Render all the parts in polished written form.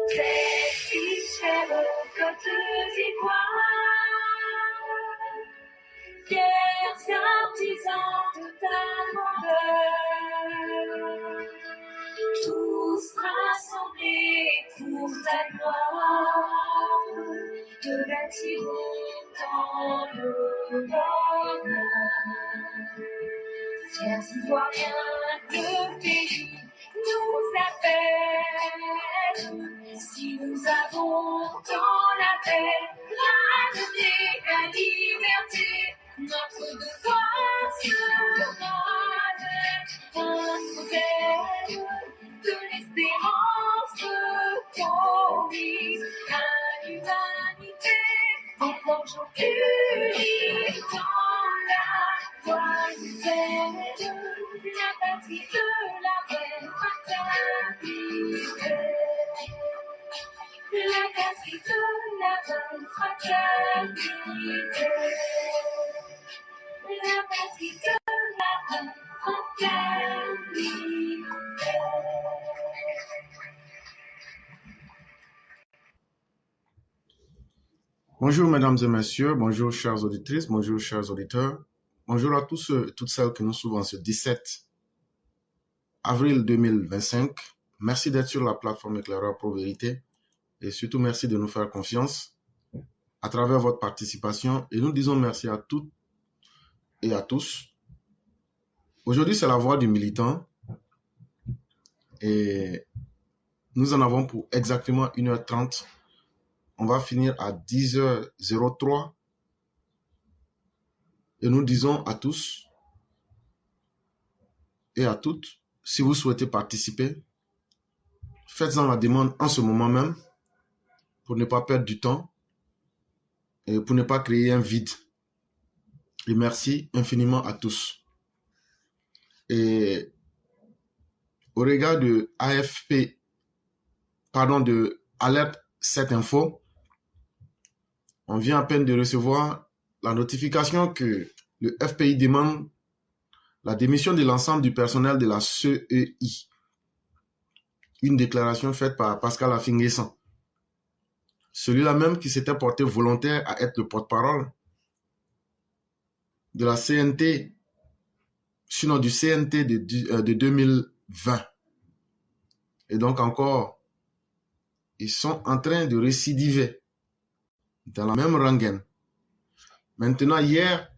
Ces fichères aux côtes d'Ivoire, fiers artisans de ta grandeur, tous rassemblés pour ta gloire, te bâtirons dans le bonheur. Fiers Ivoiriens, le pays nous appelle. Si nous avons dans la paix, la la liberté, notre devoir sera d'être un modèle de l'espérance promise à l'humanité, en forgeant unis dans la voie nouvelle, la patrie de la vraie fraternité. La patrie de la vraie fraternité. La patrie de la vraie fraternité. Bonjour mesdames et messieurs, bonjour chères auditrices, bonjour chers auditeurs. Bonjour à tous ceux et toutes celles qui nous suivent en ce 17 avril 2025. Merci d'être sur la plateforme Éclaireur Pro Vérité et surtout merci de nous faire confiance à travers votre participation et nous disons merci à toutes et à tous. Aujourd'hui, c'est la voix du militant et nous en avons pour exactement 1h30. On va finir à 10h03 et nous disons à tous et à toutes, si vous souhaitez participer, faites-en la demande en ce moment même pour ne pas perdre du temps et pour ne pas créer un vide. Et merci infiniment à tous. Et au regard de de Alerte 7 Info, on vient à peine de recevoir la notification que le FPI demande la démission de l'ensemble du personnel de la CEI. Une déclaration faite par Pascal Affi-N'Guessan. Celui-là même qui s'était porté volontaire à être le porte-parole de la CNT, sinon du CNT de 2020. Et donc encore, ils sont en train de récidiver dans la même rengaine. Maintenant, hier,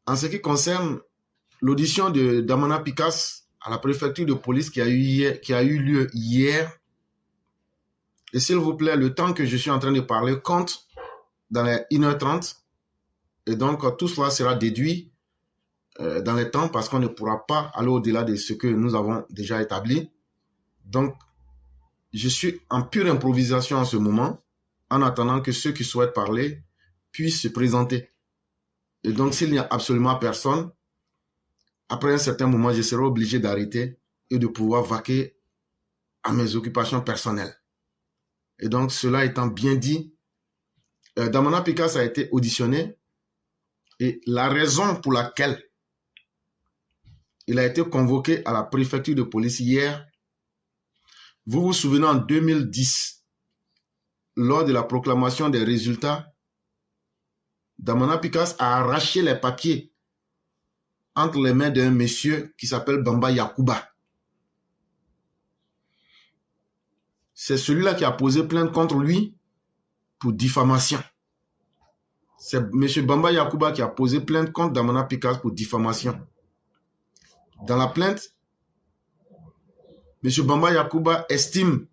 en ce qui concerne l'audition de Damana Picasse à la préfecture de police qui a eu lieu hier, et s'il vous plaît, le temps que je suis en train de parler compte dans les 1h30, et donc tout cela sera déduit dans les temps parce qu'on ne pourra pas aller au-delà de ce que nous avons déjà établi. Donc, je suis en pure improvisation en ce moment, en attendant que ceux qui souhaitent parler puissent se présenter. Et donc, s'il n'y a absolument personne, après un certain moment, je serai obligé d'arrêter et de pouvoir vaquer à mes occupations personnelles. Et donc, cela étant bien dit, Damana Picasse a été auditionné et la raison pour laquelle il a été convoqué à la préfecture de police hier, vous vous souvenez en 2010, lors de la proclamation des résultats, Damana Picasse a arraché les papiers entre les mains d'un monsieur qui s'appelle Bamba Yakuba. C'est celui-là qui a posé plainte contre lui pour diffamation. C'est M. Bamba Yakuba qui a posé plainte contre Damana Picasse pour diffamation. Dans la plainte, M. Bamba Yakuba estime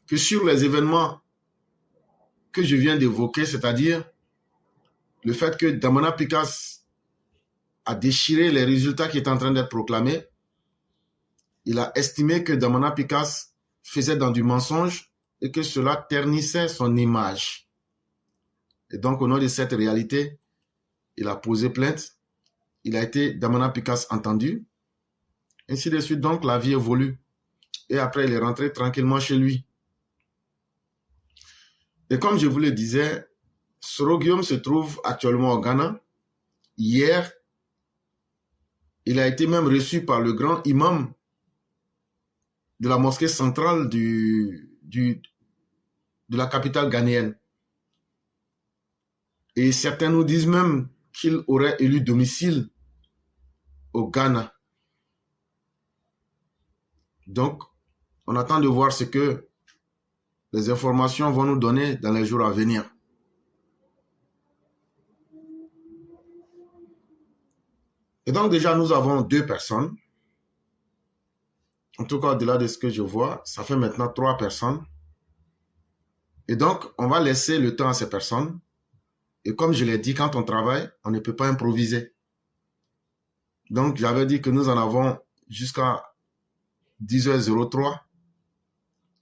que sur les événements que je viens d'évoquer, c'est-à-dire le fait que Damana Picasse a déchiré les résultats qui étaient en train d'être proclamés, il a estimé que Damana Picasse faisait dans du mensonge et que cela ternissait son image. Et donc, au nom de cette réalité, il a posé plainte. Il a été Damana Picasse entendu. Ainsi de suite, donc, la vie évolue. Et après, il est rentré tranquillement chez lui. Et comme je vous le disais, Soro Guillaume se trouve actuellement au Ghana. Hier, il a été même reçu par le grand imam de la mosquée centrale de la capitale ghanéenne. Et certains nous disent même qu'il aurait élu domicile au Ghana. Donc, on attend de voir ce que les informations vont nous donner dans les jours à venir. Et donc déjà, nous avons 2 personnes. En tout cas, au-delà de ce que je vois, ça fait maintenant 3 personnes. Et donc, on va laisser le temps à ces personnes. Et comme je l'ai dit, quand on travaille, on ne peut pas improviser. Donc, j'avais dit que nous en avons jusqu'à 10h03.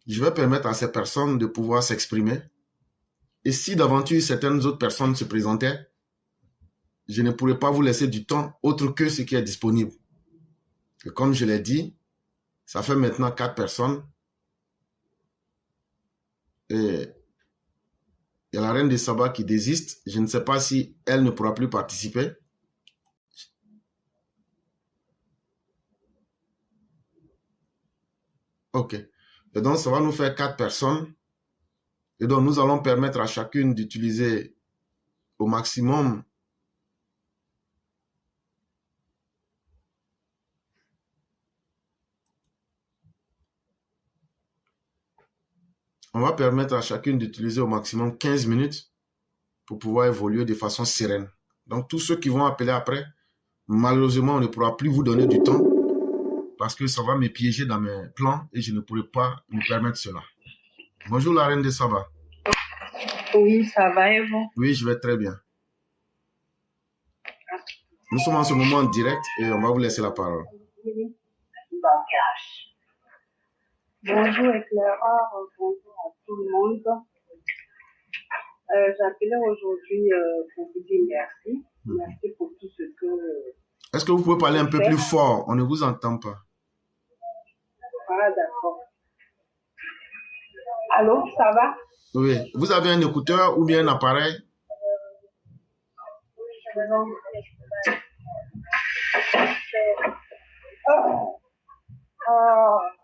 Je vais permettre à ces personnes de pouvoir s'exprimer. Et si d'aventure certaines autres personnes se présentaient, je ne pourrais pas vous laisser du temps autre que ce qui est disponible. Et comme je l'ai dit, ça fait maintenant 4 personnes. Et il y a la reine de Saba qui désiste. Je ne sais pas si elle ne pourra plus participer. Ok. Et donc, ça va nous faire 4 personnes. Et donc, nous allons permettre à chacune d'utiliser au maximum on va permettre à chacune d'utiliser au maximum 15 minutes pour pouvoir évoluer de façon sereine. Donc, tous ceux qui vont appeler après, malheureusement, on ne pourra plus vous donner du temps parce que ça va me piéger dans mes plans et je ne pourrai pas me permettre cela. Bonjour la reine de Saba. Oui, ça va et vous? Oui, je vais très bien. Nous sommes en ce moment en direct et on va vous laisser la parole. Bonjour éclaireur, bonjour à tout le monde. J'appelais aujourd'hui pour vous dire merci. Merci pour tout ce que... Est-ce que vous pouvez parler un peu plus fort? On ne vous entend pas. Ah, d'accord. Allô, ça va? Oui. Vous avez un écouteur ou bien un appareil? Non.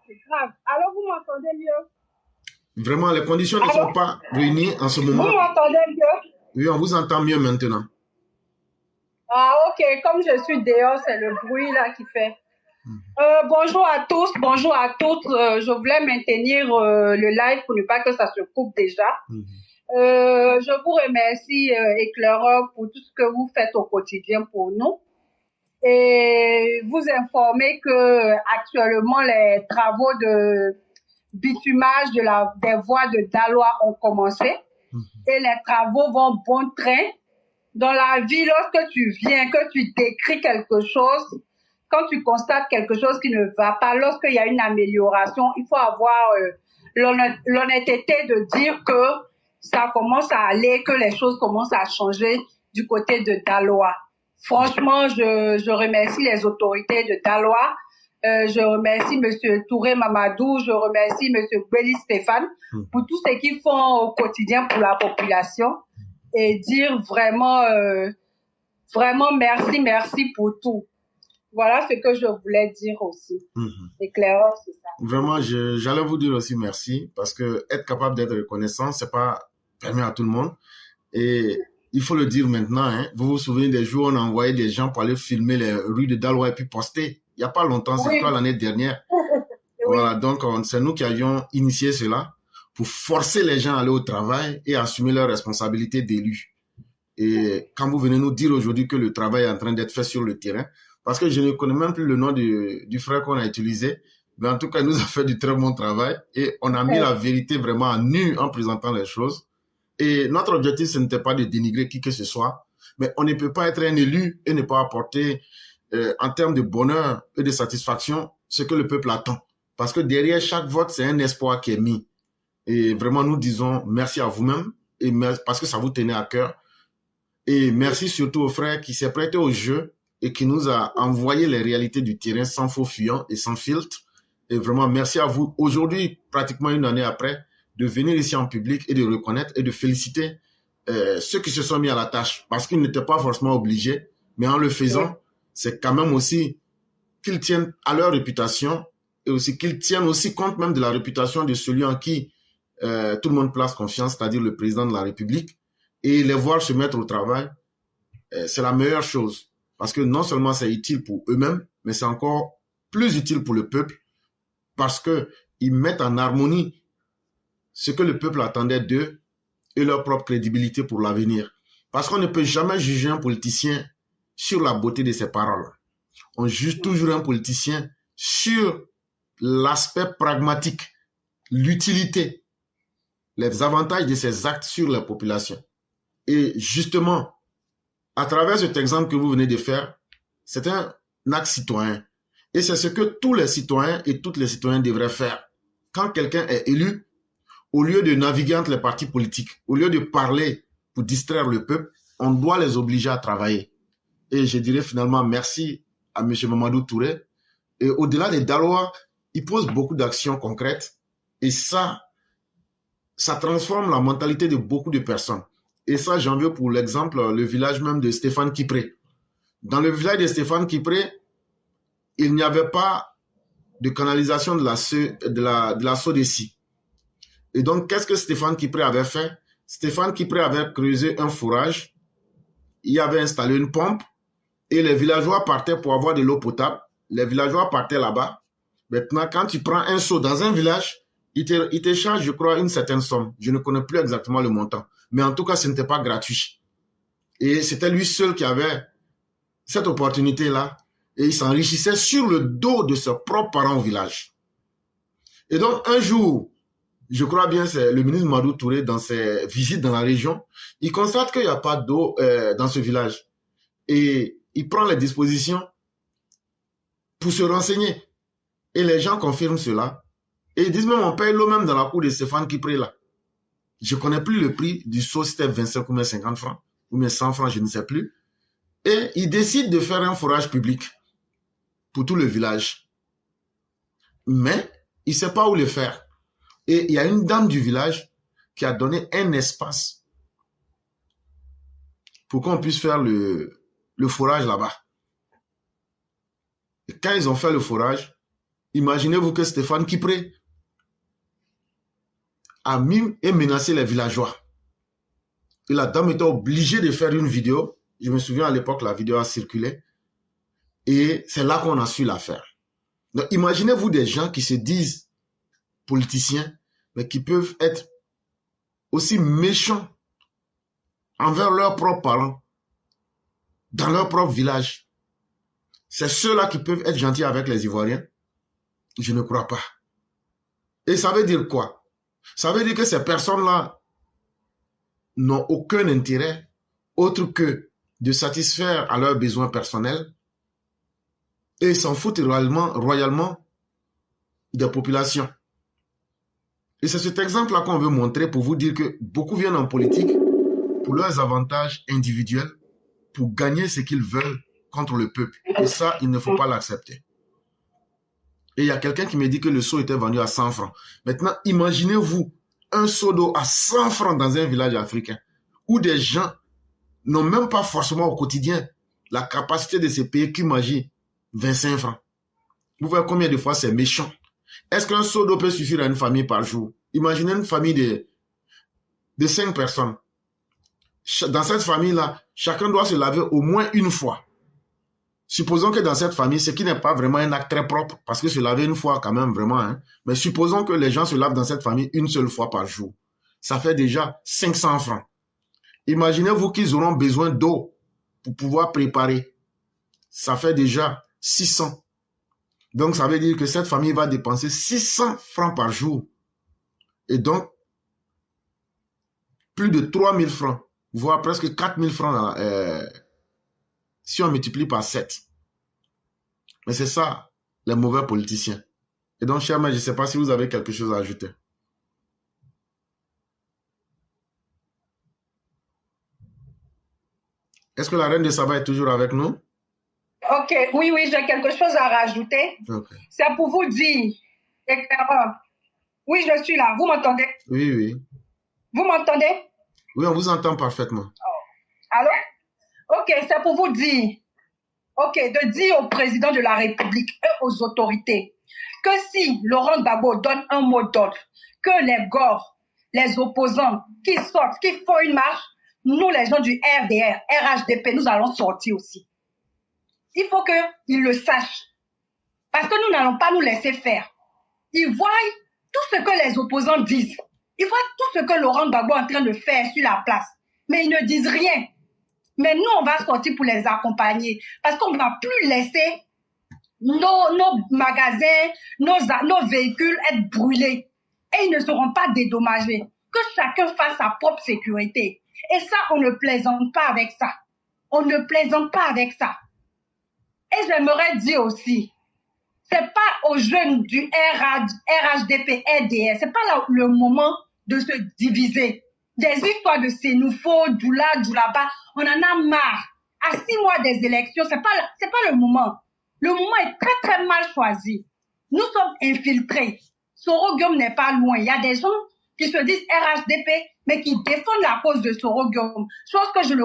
C'est grave. Alors, vous m'entendez mieux? Vraiment, les conditions ne sont pas réunies en ce moment. Vous m'entendez mieux? Oui, on vous entend mieux maintenant. Ah, ok. Comme je suis dehors, c'est le bruit là qui fait. Bonjour à tous, bonjour à toutes. Je voulais maintenir le live pour ne pas que ça se coupe déjà. Je vous remercie, éclaireur, pour tout ce que vous faites au quotidien pour nous. Et vous informer que actuellement les travaux de bitumage des voies de Daloa ont commencé et les travaux vont bon train. Dans la vie, lorsque tu viens, que tu décris quelque chose, quand tu constates quelque chose qui ne va pas, lorsqu'il y a une amélioration, il faut avoir l'honnêteté de dire que ça commence à aller, que les choses commencent à changer du côté de Daloa. Franchement, je remercie les autorités de Daloa. Je remercie M. Touré Mamadou, je remercie M. Belli Stéphane pour tout ce qu'ils font au quotidien pour la population et dire vraiment, vraiment merci pour tout. Voilà ce que je voulais dire aussi. Éclaireur, c'est ça. Vraiment, j'allais vous dire aussi merci parce que être capable d'être reconnaissant, c'est pas permis à tout le monde. Et il faut le dire maintenant, hein. Vous vous souvenez des jours où on a envoyé des gens pour aller filmer les rues de Daloa et puis poster. Il n'y a pas longtemps, c'est pas l'année dernière. Voilà, donc c'est nous qui avions initié cela pour forcer les gens à aller au travail et assumer leurs responsabilités d'élus. Et quand vous venez nous dire aujourd'hui que le travail est en train d'être fait sur le terrain, parce que je ne connais même plus le nom du frère qu'on a utilisé, mais en tout cas, il nous a fait du très bon travail et on a mis la vérité vraiment à nu en présentant les choses. Et notre objectif, ce n'était pas de dénigrer qui que ce soit, mais on ne peut pas être un élu et ne pas apporter, en termes de bonheur et de satisfaction, ce que le peuple attend. Parce que derrière chaque vote, c'est un espoir qui est mis. Et vraiment, nous disons merci à vous-même et parce que ça vous tenait à cœur. Et merci surtout au frère qui s'est prêté au jeu et qui nous a envoyé les réalités du terrain sans faux fuyant et sans filtre. Et vraiment, merci à vous. Aujourd'hui, pratiquement une année après, de venir ici en public et de reconnaître et de féliciter ceux qui se sont mis à la tâche. Parce qu'ils n'étaient pas forcément obligés, mais en le faisant, c'est quand même aussi qu'ils tiennent à leur réputation et aussi qu'ils tiennent aussi compte même de la réputation de celui en qui tout le monde place confiance, c'est-à-dire le président de la République, et les voir se mettre au travail, c'est la meilleure chose. Parce que non seulement c'est utile pour eux-mêmes, mais c'est encore plus utile pour le peuple, parce qu'ils mettent en harmonie ce que le peuple attendait d'eux et leur propre crédibilité pour l'avenir. Parce qu'on ne peut jamais juger un politicien sur la beauté de ses paroles. On juge toujours un politicien sur l'aspect pragmatique, l'utilité, les avantages de ses actes sur la population. Et justement, à travers cet exemple que vous venez de faire, c'est un acte citoyen. Et c'est ce que tous les citoyens et toutes les citoyennes devraient faire. Quand quelqu'un est élu, au lieu de naviguer entre les partis politiques, au lieu de parler pour distraire le peuple, on doit les obliger à travailler. Et je dirais finalement merci à M. Mamadou Touré. Et au-delà des Dalois, il pose beaucoup d'actions concrètes. Et ça transforme la mentalité de beaucoup de personnes. Et ça, j'en veux pour l'exemple, le village même de Stéphane Kipré. Dans le village de Stéphane Kipré, il n'y avait pas de canalisation de la Sodeci. Et donc, qu'est-ce que Stéphane Kipré avait fait? Stéphane Kipré avait creusé un forage, il avait installé une pompe, et les villageois partaient pour avoir de l'eau potable. Les villageois partaient là-bas. Maintenant, quand tu prends un seau dans un village, il te charge, je crois, une certaine somme. Je ne connais plus exactement le montant. Mais en tout cas, ce n'était pas gratuit. Et c'était lui seul qui avait cette opportunité-là. Et il s'enrichissait sur le dos de ses propres parents au village. Et donc, un jour, je crois bien, c'est le ministre Madou Touré, dans ses visites dans la région, il constate qu'il n'y a pas d'eau dans ce village. Et il prend les dispositions pour se renseigner. Et les gens confirment cela. Et ils disent même, on paye l'eau même dans la cour de Stéphane Kipré là. Je ne connais plus le prix du seau, c'était 25 ou 50 francs, ou 100 francs, je ne sais plus. Et ils décident de faire un forage public pour tout le village. Mais il ne sait pas où le faire. Et il y a une dame du village qui a donné un espace pour qu'on puisse faire le forage là-bas. Et quand ils ont fait le forage, imaginez-vous que Stéphane Kipré a mis et menacé les villageois. Et la dame était obligée de faire une vidéo. Je me souviens à l'époque, la vidéo a circulé. Et c'est là qu'on a su la faire. Donc, imaginez-vous des gens qui se disent politiciens, mais qui peuvent être aussi méchants envers leurs propres parents, dans leur propre village. C'est ceux-là qui peuvent être gentils avec les Ivoiriens? Je ne crois pas. Et ça veut dire quoi? Ça veut dire que ces personnes-là n'ont aucun intérêt autre que de satisfaire à leurs besoins personnels et s'en foutent royalement des populations. Et c'est cet exemple-là qu'on veut montrer pour vous dire que beaucoup viennent en politique pour leurs avantages individuels, pour gagner ce qu'ils veulent contre le peuple. Et ça, il ne faut pas l'accepter. Et il y a quelqu'un qui me dit que le seau était vendu à 100 francs. Maintenant, imaginez-vous un seau d'eau à 100 francs dans un village africain où des gens n'ont même pas forcément au quotidien la capacité de se payer qu'imagine 25 francs. Vous voyez combien de fois c'est méchant. Est-ce qu'un seau d'eau peut suffire à une famille par jour? Imaginez une famille de 5 personnes. Dans cette famille-là, chacun doit se laver au moins une fois. Supposons que dans cette famille, ce qui n'est pas vraiment un acte très propre, parce que se laver une fois quand même vraiment, hein, mais supposons que les gens se lavent dans cette famille une seule fois par jour. Ça fait déjà 500 francs. Imaginez-vous qu'ils auront besoin d'eau pour pouvoir préparer. Ça fait déjà 600. Donc ça veut dire que cette famille va dépenser 600 francs par jour. Et donc, plus de 3000 francs, voire presque 4000 francs si on multiplie par 7. Mais c'est ça, les mauvais politiciens. Et donc, chers maîtres, je ne sais pas si vous avez quelque chose à ajouter. Est-ce que la reine de Saba est toujours avec nous? Ok, oui, j'ai quelque chose à rajouter. Okay. C'est pour vous dire, oui, je suis là. Vous m'entendez? Oui. Vous m'entendez? Oui, on vous entend parfaitement. Allô? Ok, c'est pour vous dire, de dire au président de la République et aux autorités que si Laurent Gbagbo donne un mot d'ordre, que les GOR, les opposants qui sortent, qui font une marche, nous les gens du RDR, RHDP, nous allons sortir aussi. Il faut qu'ils le sachent. Parce que nous n'allons pas nous laisser faire. Ils voient tout ce que les opposants disent. Ils voient tout ce que Laurent Gbagbo est en train de faire sur la place. Mais ils ne disent rien. Mais nous, on va sortir pour les accompagner. Parce qu'on ne va plus laisser nos magasins, nos véhicules être brûlés. Et ils ne seront pas dédommagés. Que chacun fasse sa propre sécurité. Et ça, on ne plaisante pas avec ça. On ne plaisante pas avec ça. Et j'aimerais dire aussi, c'est pas aux jeunes du RHDP, RDR, c'est pas là le moment de se diviser. Des histoires de Sénoufo, Djoula, Djoulaba, on en a marre. À 6 mois des élections, c'est pas le moment. Le moment est très très mal choisi. Nous sommes infiltrés. Soro Guillaume n'est pas loin. Il y a des gens qui se disent RHDP, mais qui défendent la cause de Soro Guillaume. Chose que je ne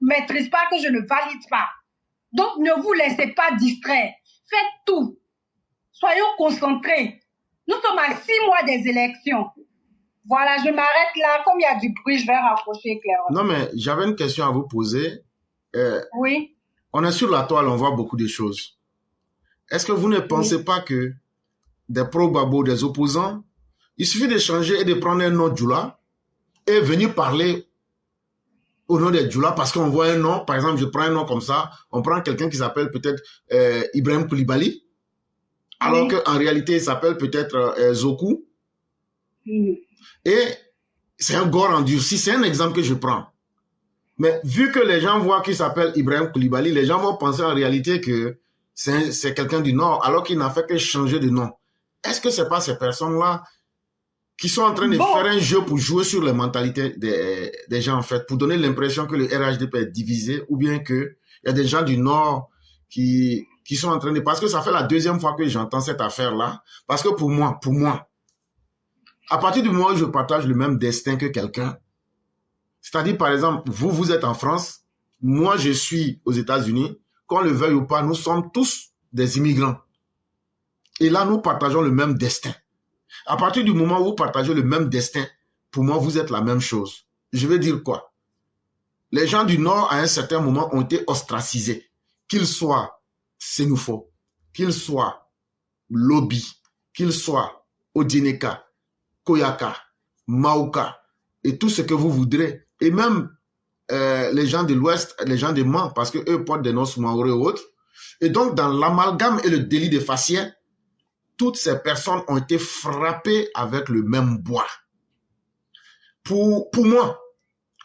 maîtrise pas, que je ne valide pas. Donc, ne vous laissez pas distraire. Faites tout. Soyons concentrés. Nous sommes à 6 mois des élections. Voilà, je m'arrête là. Comme il y a du bruit, je vais rapprocher clairement. Non, mais j'avais une question à vous poser. Oui. On est sur la toile, on voit beaucoup de choses. Est-ce que vous ne pensez pas que des pro-Gbagbo, des opposants, il suffit de changer et de prendre un nom Djoula et venir parler au nom des Djoula parce qu'on voit un nom, par exemple, je prends un nom comme ça, on prend quelqu'un qui s'appelle peut-être Ibrahim Koulibaly, alors qu'en réalité, il s'appelle peut-être Zoku. Et c'est un gore endurci, c'est un exemple que je prends. Mais vu que les gens voient qu'il s'appelle Ibrahim Koulibaly, les gens vont penser en réalité que c'est quelqu'un du Nord, alors qu'il n'a fait que changer de nom. Est-ce que ce n'est pas ces personnes-là qui sont en train de faire un jeu pour jouer sur les mentalités des gens, en fait, pour donner l'impression que le RHDP est divisé, ou bien qu'il y a des gens du Nord qui sont en train de... Parce que ça fait la deuxième fois que j'entends cette affaire-là. Parce que pour moi, à partir du moment où je partage le même destin que quelqu'un, c'est-à-dire, par exemple, vous êtes en France, moi, je suis aux États-Unis, qu'on le veuille ou pas, nous sommes tous des immigrants. Et là, nous partageons le même destin. À partir du moment où vous partagez le même destin, pour moi, vous êtes la même chose. Je veux dire quoi? Les gens du Nord, à un certain moment, ont été ostracisés. Qu'ils soient Sénoufo, qu'ils soient Lobby, qu'ils soient Odineka, Koyaka, Maoka, et tout ce que vous voudrez. Et même les gens de l'Ouest, les gens de Mans, parce qu'eux portent des noms Soumaoré et autres. Et donc, dans l'amalgame et le délit de faciès, toutes ces personnes ont été frappées avec le même bois. Pour moi,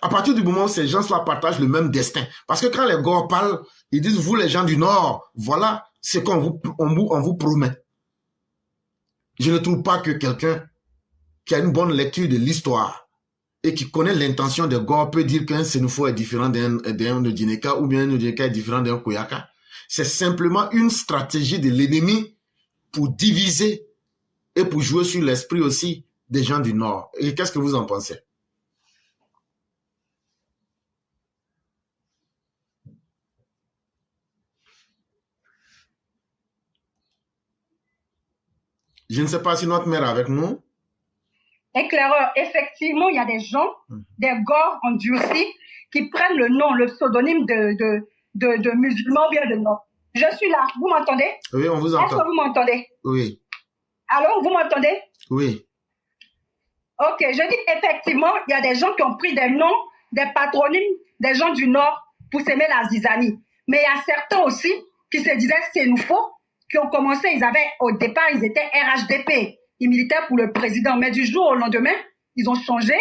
à partir du moment où ces gens-là partagent le même destin, parce que quand les gars parlent, ils disent, vous les gens du Nord, voilà ce qu'on vous promet. Je ne trouve pas que quelqu'un qui a une bonne lecture de l'histoire et qui connaît l'intention des gars peut dire qu'un Sénoufo est différent d'un Odineka ou bien un Odineka est différent d'un Koyaka. C'est simplement une stratégie de l'ennemi pour diviser et pour jouer sur l'esprit aussi des gens du Nord. Et qu'est-ce que vous en pensez? Je ne sais pas si notre mère est avec nous. Éclaireur, effectivement, il y a des gens, des gars endurcis, qui prennent le nom, le pseudonyme de musulmans ou bien de non. Je suis là, vous m'entendez? Oui, on vous entend. Est-ce que vous m'entendez? Oui. Allô, vous m'entendez? Oui. Ok, je dis effectivement, il y a des gens qui ont pris des noms, des patronymes des gens du Nord pour s'aimer la zizanie. Mais il y a certains aussi qui se disaient Sénoufo, qui ont commencé, au départ, ils étaient RHDP. Ils militaient pour le président. Mais du jour au lendemain, ils ont changé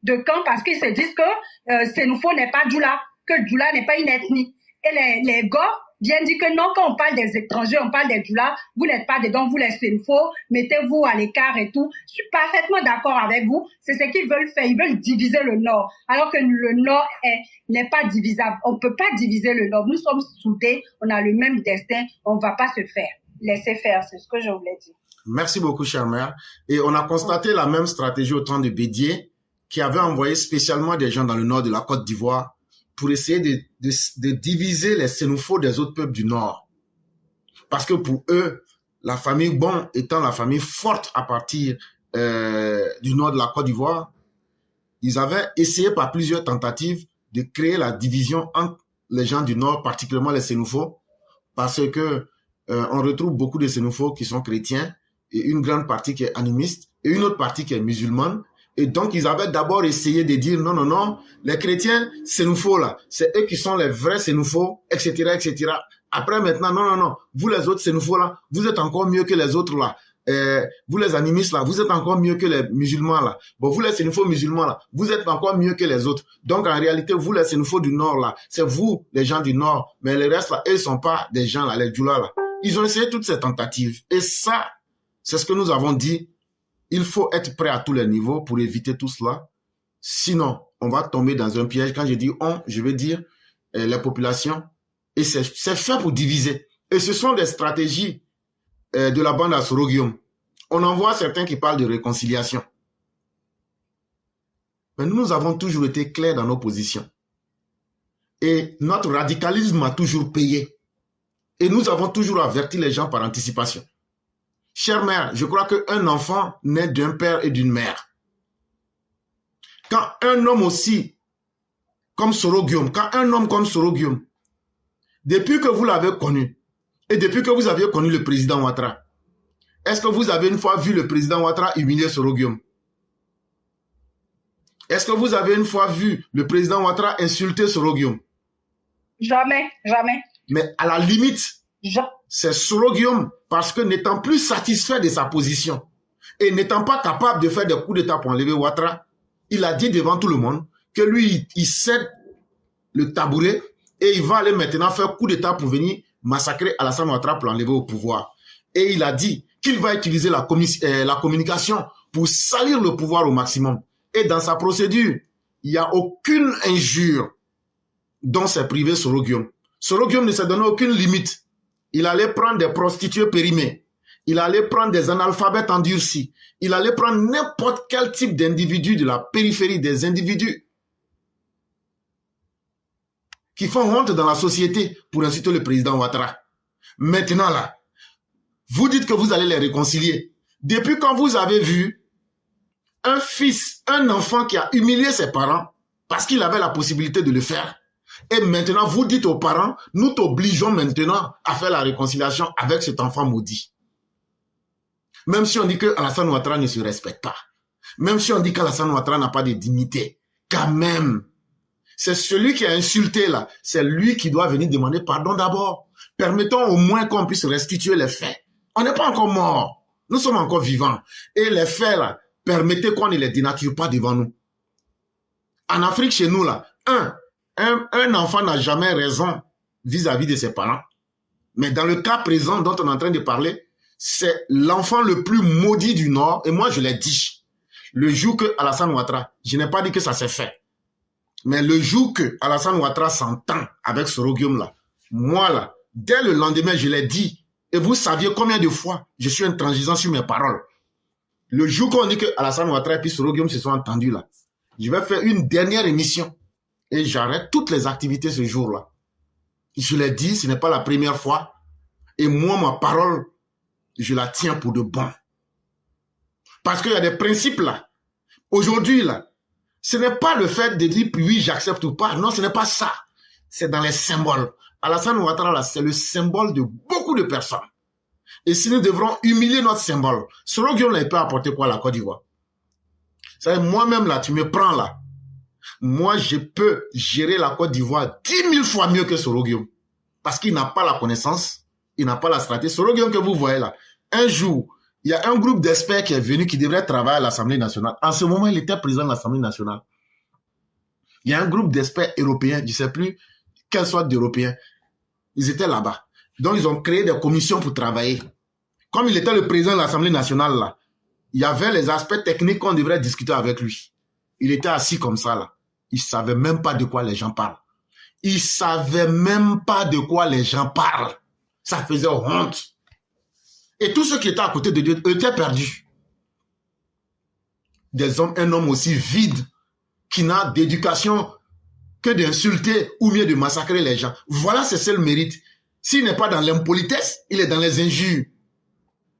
de camp parce qu'ils se disent que Sénoufo n'est pas Djoula, que Djoula n'est pas une ethnie. Et les gars viennent dire que non, quand on parle des étrangers, on parle des Djoula, vous n'êtes pas dedans, vous les Sénoufo, mettez-vous à l'écart et tout. Je suis parfaitement d'accord avec vous. C'est ce qu'ils veulent faire. Ils veulent diviser le Nord. Alors que le Nord n'est pas divisable. On ne peut pas diviser le Nord. Nous sommes soudés, on a le même destin, on ne va pas se faire. Laissez faire, c'est ce que je voulais dire. Merci beaucoup, chère mère. Et on a constaté la même stratégie au temps de Bédier, qui avait envoyé spécialement des gens dans le nord de la Côte d'Ivoire pour essayer de diviser les Sénoufos des autres peuples du Nord. Parce que pour eux, la famille Bon étant la famille forte à partir du nord de la Côte d'Ivoire, ils avaient essayé par plusieurs tentatives de créer la division entre les gens du nord, particulièrement les Sénoufos, parce que on retrouve beaucoup de Sénoufos qui sont chrétiens et une grande partie qui est animiste et une autre partie qui est musulmane. Et donc, ils avaient d'abord essayé de dire non, non, non, les chrétiens Sénoufos là, c'est eux qui sont les vrais Sénoufos, etc., etc. Après, maintenant, non, non, non, vous les autres Sénoufos là, vous êtes encore mieux que les autres là. Vous les animistes là, vous êtes encore mieux que les musulmans là. Bon, vous les Sénoufos musulmans là, vous êtes encore mieux que les autres. Donc, en réalité, vous les Sénoufos du Nord là, c'est vous les gens du Nord. Mais les restes là, eux, ils sont pas des gens là, les Djoula là. Ils ont essayé toutes ces tentatives. Et ça, c'est ce que nous avons dit. Il faut être prêt à tous les niveaux pour éviter tout cela. Sinon, on va tomber dans un piège. Quand je dis on, je veux dire les populations. Et c'est fait pour diviser. Et ce sont des stratégies de la bande à Soro Guillaume. On en voit certains qui parlent de réconciliation. Mais nous avons toujours été clairs dans nos positions. Et notre radicalisme a toujours payé. Et nous avons toujours averti les gens par anticipation. Chère mère, je crois qu'un enfant naît d'un père et d'une mère. Quand un homme aussi, comme Soro Guillaume, depuis que vous l'avez connu, et depuis que vous aviez connu le président Ouattara, est-ce que vous avez une fois vu le président Ouattara humilier Soro Guillaume? Est-ce que vous avez une fois vu le président Ouattara insulter Soro Guillaume? Jamais, jamais. Mais à la limite, Ja- c'est Soro Guillaume, parce que n'étant plus satisfait de sa position et n'étant pas capable de faire des coups d'État pour enlever Ouattara, il a dit devant tout le monde que lui, il cède le tabouret et il va aller maintenant faire coup d'État pour venir massacrer Alassane Ouattara pour l'enlever au pouvoir. Et il a dit qu'il va utiliser la communication pour salir le pouvoir au maximum. Et dans sa procédure, il n'y a aucune injure dont s'est privé Soro Guillaume. Soro Guillaume ne s'est donné aucune limite. Il allait prendre des prostituées périmées. Il allait prendre des analphabètes endurcis. Il allait prendre n'importe quel type d'individu de la périphérie, des individus qui font honte dans la société pour insulter le président Ouattara. Maintenant là, vous dites que vous allez les réconcilier. Depuis quand vous avez vu un fils, un enfant qui a humilié ses parents parce qu'il avait la possibilité de le faire. Et maintenant, vous dites aux parents, nous t'obligeons maintenant à faire la réconciliation avec cet enfant maudit. Même si on dit que Alassane Ouattara ne se respecte pas. Même si on dit qu'Alassane Ouattara n'a pas de dignité. Quand même, c'est celui qui a insulté là. C'est lui qui doit venir demander pardon d'abord. Permettons au moins qu'on puisse restituer les faits. On n'est pas encore mort. Nous sommes encore vivants. Et les faits là, permettez qu'on ne les dénature pas devant nous. En Afrique, chez nous là, un enfant n'a jamais raison vis-à-vis de ses parents. Mais dans le cas présent dont on est en train de parler, c'est l'enfant le plus maudit du Nord. Et moi, je l'ai dit. Le jour que Alassane Ouattara, je n'ai pas dit que ça s'est fait. Mais le jour que Alassane Ouattara s'entend avec Soro Guillaume là, moi là, dès le lendemain, je l'ai dit. Et vous saviez combien de fois je suis intransigeant sur mes paroles. Le jour qu'on dit que Alassane Ouattara et puis Soro Guillaume se sont entendus là, je vais faire une dernière émission. Et j'arrête toutes les activités ce jour-là. Je l'ai dit, ce n'est pas la première fois. Et moi, ma parole, je la tiens pour de bon. Parce qu'il y a des principes là. Aujourd'hui, là, ce n'est pas le fait de dire oui, j'accepte ou pas. Non, ce n'est pas ça. C'est dans les symboles. Alassane Ouattara, là, c'est le symbole de beaucoup de personnes. Et si nous devrons humilier notre symbole, Soro Guillaume, là, il peut apporter quoi à la Côte d'Ivoire? C'est moi-même, là, tu me prends là. Moi, je peux gérer la Côte d'Ivoire 10 000 fois mieux que Soro Guillaume. Parce qu'il n'a pas la connaissance, il n'a pas la stratégie. Soro Guillaume que vous voyez là, un jour, il y a un groupe d'experts qui est venu, qui devrait travailler à l'Assemblée nationale. En ce moment, il était président de l'Assemblée nationale. Il y a un groupe d'experts européens, je ne sais plus quelle sorte d'Européens. Ils étaient là-bas. Donc, ils ont créé des commissions pour travailler. Comme il était le président de l'Assemblée nationale là, il y avait les aspects techniques qu'on devrait discuter avec lui. Il était assis comme ça là. Il ne savait même pas de quoi les gens parlent. Il ne savait même pas de quoi les gens parlent. Ça faisait honte. Et tous ceux qui étaient à côté de Dieu étaient perdus. Un homme aussi vide, qui n'a d'éducation que d'insulter ou mieux de massacrer les gens. Voilà ses seuls mérites. S'il n'est pas dans l'impolitesse, il est dans les injures.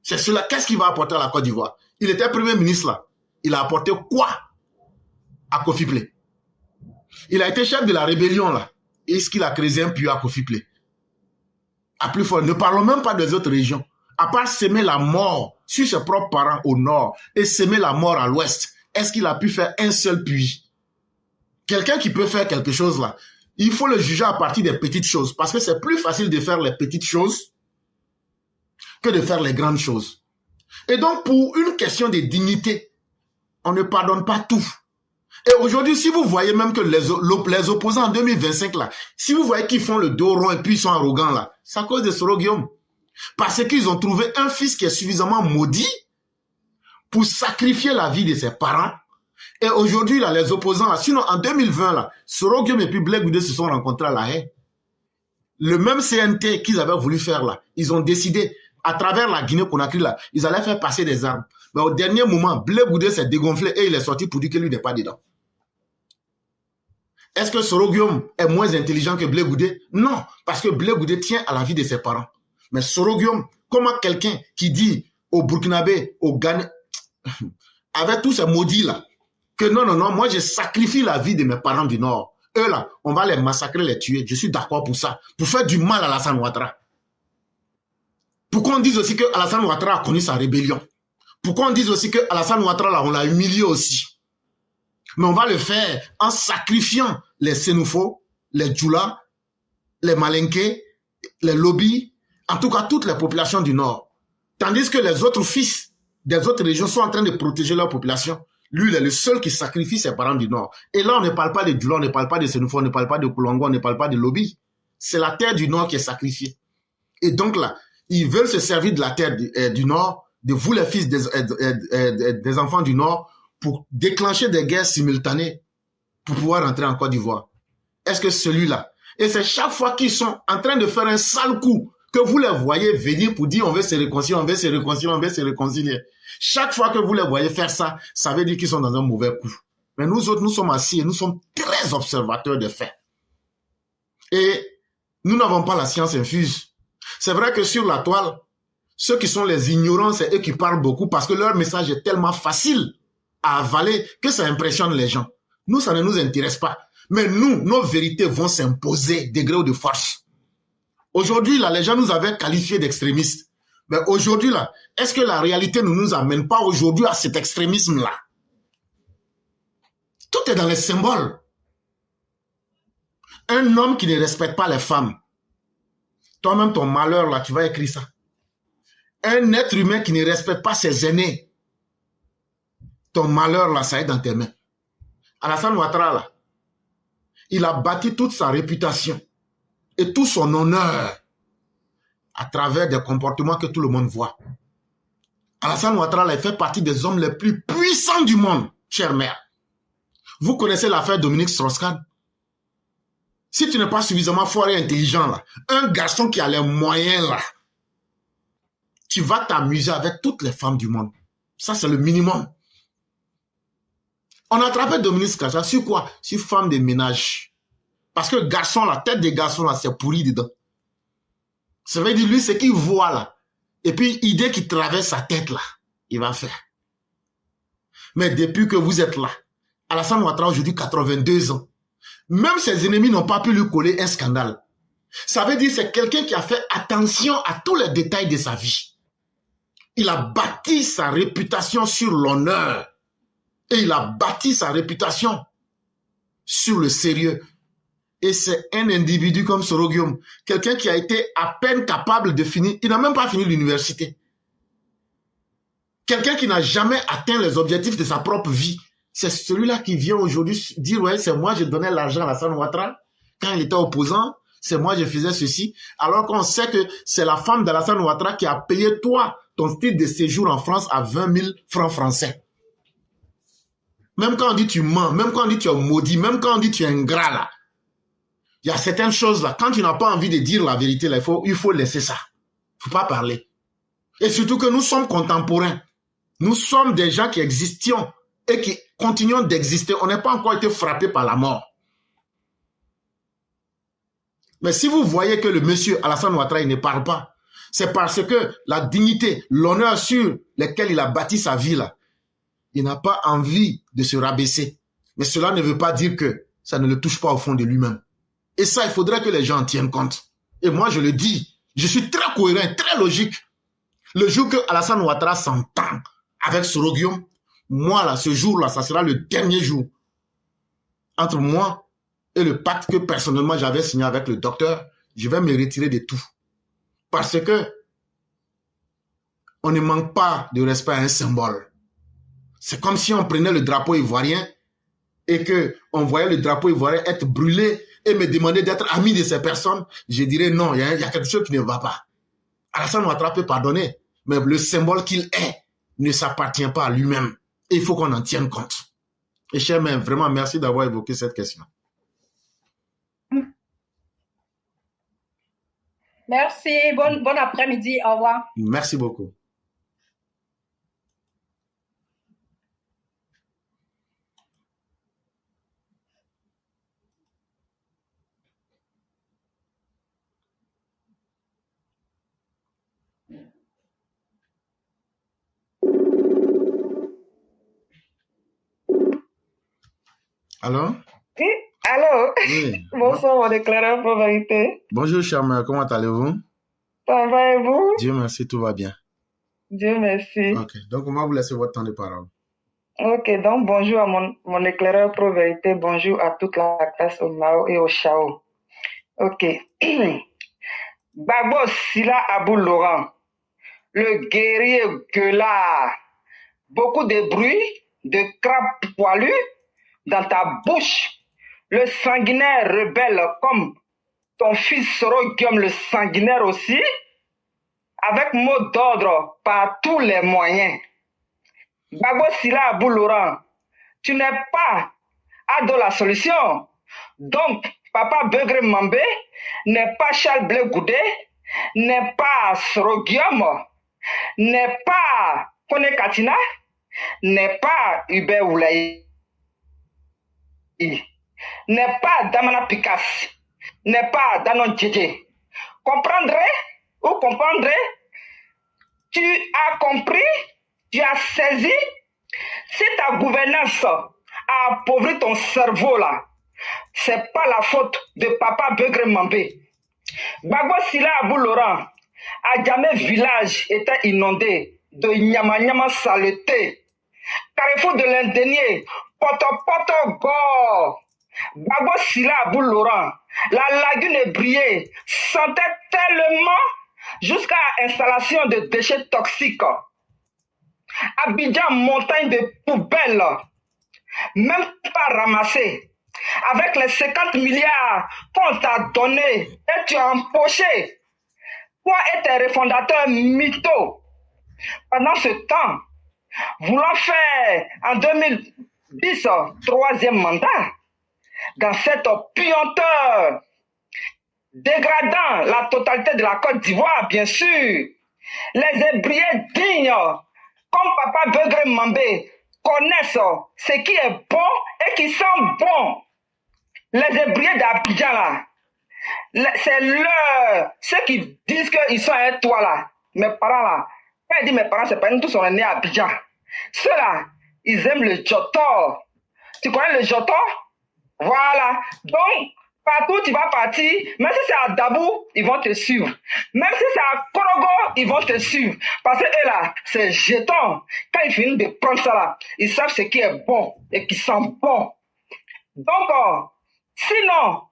C'est cela. Qu'est-ce qu'il va apporter à la Côte d'Ivoire? Il était Premier ministre là. Il a apporté quoi à Kofi Plé? Il a été chef de la rébellion là. Est-ce qu'il a créé un puits à Kofi Plé? À plus fort, ne parlons même pas des autres régions. À part s'aimer la mort sur ses propres parents au nord et s'aimer la mort à l'ouest, est-ce qu'il a pu faire un seul puits? Quelqu'un qui peut faire quelque chose là, il faut le juger à partir des petites choses. Parce que c'est plus facile de faire les petites choses que de faire les grandes choses. Et donc, pour une question de dignité, on ne pardonne pas tout. Et aujourd'hui, si vous voyez même que les opposants en 2025, là, si vous voyez qu'ils font le dos rond et puis ils sont arrogants, là, c'est à cause de Soro Guillaume. Parce qu'ils ont trouvé un fils qui est suffisamment maudit pour sacrifier la vie de ses parents. Et aujourd'hui, là, les opposants, là, sinon en 2020, là, Soro Guillaume et puis Blé Goudé se sont rencontrés à La Haye. Le même CNT qu'ils avaient voulu faire, là, ils ont décidé, à travers la Guinée-Conakry, là, ils allaient faire passer des armes. Mais au dernier moment, Blé Goudé s'est dégonflé et il est sorti pour dire que lui n'est pas dedans. Est-ce que Soro Guillaume est moins intelligent que Blé Goudé? Non, parce que Blé Goudé tient à la vie de ses parents. Mais Soro Guillaume, comment quelqu'un qui dit au Burkinabé, au Ghana, avec tous ces maudits là, que non, non, non, moi je sacrifie la vie de mes parents du Nord. Eux là, on va les massacrer, les tuer. Je suis d'accord pour ça. Pour faire du mal à Alassane Ouattara. Pourquoi on dise aussi que Alassane Ouattara a connu sa rébellion? Pourquoi on dise aussi que Alassane Ouattara là, on l'a humilié aussi? Mais on va le faire en sacrifiant les Sénoufos, les Djoula, les Malinké, les Lobby, en tout cas toutes les populations du Nord. Tandis que les autres fils des autres régions sont en train de protéger leur population. Lui, il est le seul qui sacrifie ses parents du Nord. Et là, on ne parle pas de Djoula, on ne parle pas de Sénoufos, on ne parle pas de Koulongo, on ne parle pas de Lobby. C'est la terre du Nord qui est sacrifiée. Et donc là, ils veulent se servir de la terre du Nord, de vous les fils des enfants du Nord, pour déclencher des guerres simultanées pour pouvoir rentrer en Côte d'Ivoire. Est-ce que celui-là, et c'est chaque fois qu'ils sont en train de faire un sale coup, que vous les voyez venir pour dire on veut se réconcilier, on veut se réconcilier, on veut se réconcilier. Chaque fois que vous les voyez faire ça, ça veut dire qu'ils sont dans un mauvais coup. Mais nous autres, nous sommes assis et nous sommes très observateurs des faits. Et nous n'avons pas la science infuse. C'est vrai que sur la toile, ceux qui sont les ignorants, c'est eux qui parlent beaucoup parce que leur message est tellement facile à avaler que ça impressionne les gens. Nous, ça ne nous intéresse pas. Mais nous, nos vérités vont s'imposer degré de force. Aujourd'hui, là, les gens nous avaient qualifiés d'extrémistes. Mais aujourd'hui, là, est-ce que la réalité ne nous amène pas aujourd'hui à cet extrémisme-là? Tout est dans les symboles. Un homme qui ne respecte pas les femmes, toi-même, ton malheur, là, tu vas écrire ça. Un être humain qui ne respecte pas ses aînés, ton malheur, là, ça est dans tes mains. Alassane Ouattara, là, il a bâti toute sa réputation et tout son honneur à travers des comportements que tout le monde voit. Alassane Ouattara, là, il fait partie des hommes les plus puissants du monde, chère mère. Vous connaissez l'affaire Dominique Strauss-Kahn? Si tu n'es pas suffisamment fort et intelligent, là, un garçon qui a les moyens, là, tu vas t'amuser avec toutes les femmes du monde. Ça, c'est le minimum. On a attrapé Dominique Strauss-Kahn sur quoi? Sur femme de ménage. Parce que garçon, la tête des garçons, là, c'est pourri dedans. Ça veut dire, lui, ce qu'il voit, là. Et puis, idée qui traverse sa tête, là, il va faire. Mais depuis que vous êtes là, Alassane Ouattara, aujourd'hui, 82 ans, même ses ennemis n'ont pas pu lui coller un scandale. Ça veut dire c'est quelqu'un qui a fait attention à tous les détails de sa vie. Il a bâti sa réputation sur l'honneur. Et il a bâti sa réputation sur le sérieux. Et c'est un individu comme Soro Guillaume, quelqu'un qui a été à peine capable de finir, il n'a même pas fini l'université. Quelqu'un qui n'a jamais atteint les objectifs de sa propre vie. C'est celui-là qui vient aujourd'hui dire, ouais, c'est moi, je donnais l'argent à Alassane Ouattara quand il était opposant, c'est moi, je faisais ceci. Alors qu'on sait que c'est la femme d'Alassane Ouattara qui a payé toi, ton titre de séjour en France à 20 000 francs français. Même quand on dit tu mens, même quand on dit tu es maudit, même quand on dit tu es ingrat là, il y a certaines choses là, quand tu n'as pas envie de dire la vérité là, il faut laisser ça. Il ne faut pas parler. Et surtout que nous sommes contemporains. Nous sommes des gens qui existions et qui continuons d'exister. On n'a pas encore été frappés par la mort. Mais si vous voyez que le monsieur Alassane Ouattara il ne parle pas, C'est parce que la dignité, l'honneur sur lesquels il a bâti sa vie là, il n'a pas envie de se rabaisser. Mais cela ne veut pas dire que ça ne le touche pas au fond de lui-même. Et ça, il faudrait que les gens en tiennent compte. Et moi, je le dis, je suis très cohérent, très logique. Le jour que Alassane Ouattara s'entend avec Soroguium, moi, là, ce jour-là, ça sera le dernier jour entre moi et le pacte que personnellement j'avais signé avec le docteur. Je vais me retirer de tout. Parce que on ne manque pas de respect à un symbole. C'est comme si on prenait le drapeau ivoirien et qu'on voyait le drapeau ivoirien être brûlé et me demander d'être ami de ces personnes. Je dirais non, il y a quelque chose qui ne va pas. Alassane Ouattara peut pardonner, mais le symbole qu'il est ne s'appartient pas à lui-même. Et il faut qu'on en tienne compte. Et cher mère, vraiment merci d'avoir évoqué cette question. Merci, bon après-midi, au revoir. Merci beaucoup. Allô? Oui, allô? Oui. Bonsoir, mon déclareur pour vérité. Bonjour, cher mère, comment allez-vous? Ça va et vous? Dieu merci, tout va bien. Dieu merci. Ok, donc on va vous laisser votre temps de parole. Ok, donc bonjour à mon éclaireur pro vérité, bonjour à toute la classe au Mao et au Chao. Ok. Babo Sila Abou Laurent, le guerrier gueulard, beaucoup de bruit, de crapes poilues dans ta bouche, le sanguinaire rebelle comme ton fils Soroguium le sanguinaire aussi, avec mot d'ordre par tous les moyens. Babo Sila Abou Laurent, tu n'es pas Ado la solution. Donc, Papa Beugre Mambé n'est pas Charles Blé Goudé, n'est pas Soroguium, n'est pas Kone Katina, n'est pas Hubert Oulaï, n'est pas Damana Picasse, n'est pas Danon Djedje. Comprendrez ou comprendrez? Tu as compris? Tu as saisi? Si ta gouvernance a appauvri ton cerveau là, c'est pas la faute de Papa Beugre Mambé. Babo Sila Abou Laurent, à jamais village était inondé de nyama saleté. Carrefour de l'Indénier, poto gore. Babo Sila Abou Laurent, la lagune brillée sentait tellement jusqu'à installation de déchets toxiques. Abidjan, montagne de poubelles, même pas ramassées. Avec les 50 milliards qu'on t'a donnés et tu as empoché, toi et tes refondateurs mythos. Pendant ce temps, voulant faire en 2010 troisième mandat, dans cette puanteur, dégradant la totalité de la Côte d'Ivoire, bien sûr, les ébriers dignes, comme Papa Beugre Mambé, connaissent ce qui est bon et qui sent bon. Les ébriers d'Abidjan, là, c'est ceux qui disent qu'ils sont avec toi, là. Mes parents, là, quand ils disent mes parents, c'est pas nous tous, on est nés à Abidjan. Ceux-là, ils aiment le jotor. Tu connais le jotor? Voilà. Donc, partout où tu vas partir, même si c'est à Dabou, ils vont te suivre. Même si c'est à Korogo, ils vont te suivre. Parce que eux là, c'est jeton. Quand ils finissent de prendre ça là, ils savent ce qui est bon et qui sent bon. Donc, sinon,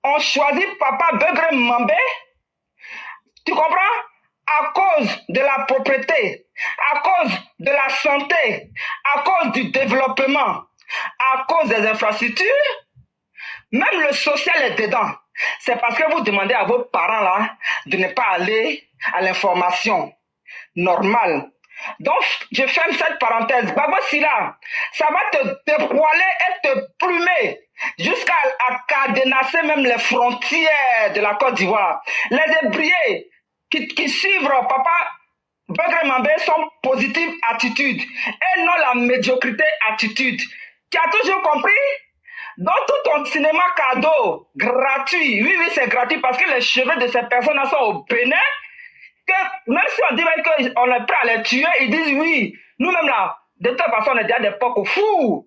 on choisit Papa Beugre Mambé, tu comprends? À cause de la propriété, à cause de la santé, à cause du développement, à cause des infrastructures. Même le social est dedans. C'est parce que vous demandez à vos parents là de ne pas aller à l'information normale. Donc, je ferme cette parenthèse. Babo Sila, ça va te dévoiler et te plumer jusqu'à cadenasser même les frontières de la Côte d'Ivoire. Les ébriers qui suivent Papa Beugre Mambé sont positive attitude et non la médiocrité attitude. Tu as toujours compris? Dans tout ton cinéma cadeau, gratuit, oui, c'est gratuit parce que les cheveux de ces personnes sont au Bénin, que même si on dit qu'on est prêt à les tuer, ils disent oui. Nous-mêmes là, de toute façon, on est déjà des porcs au four.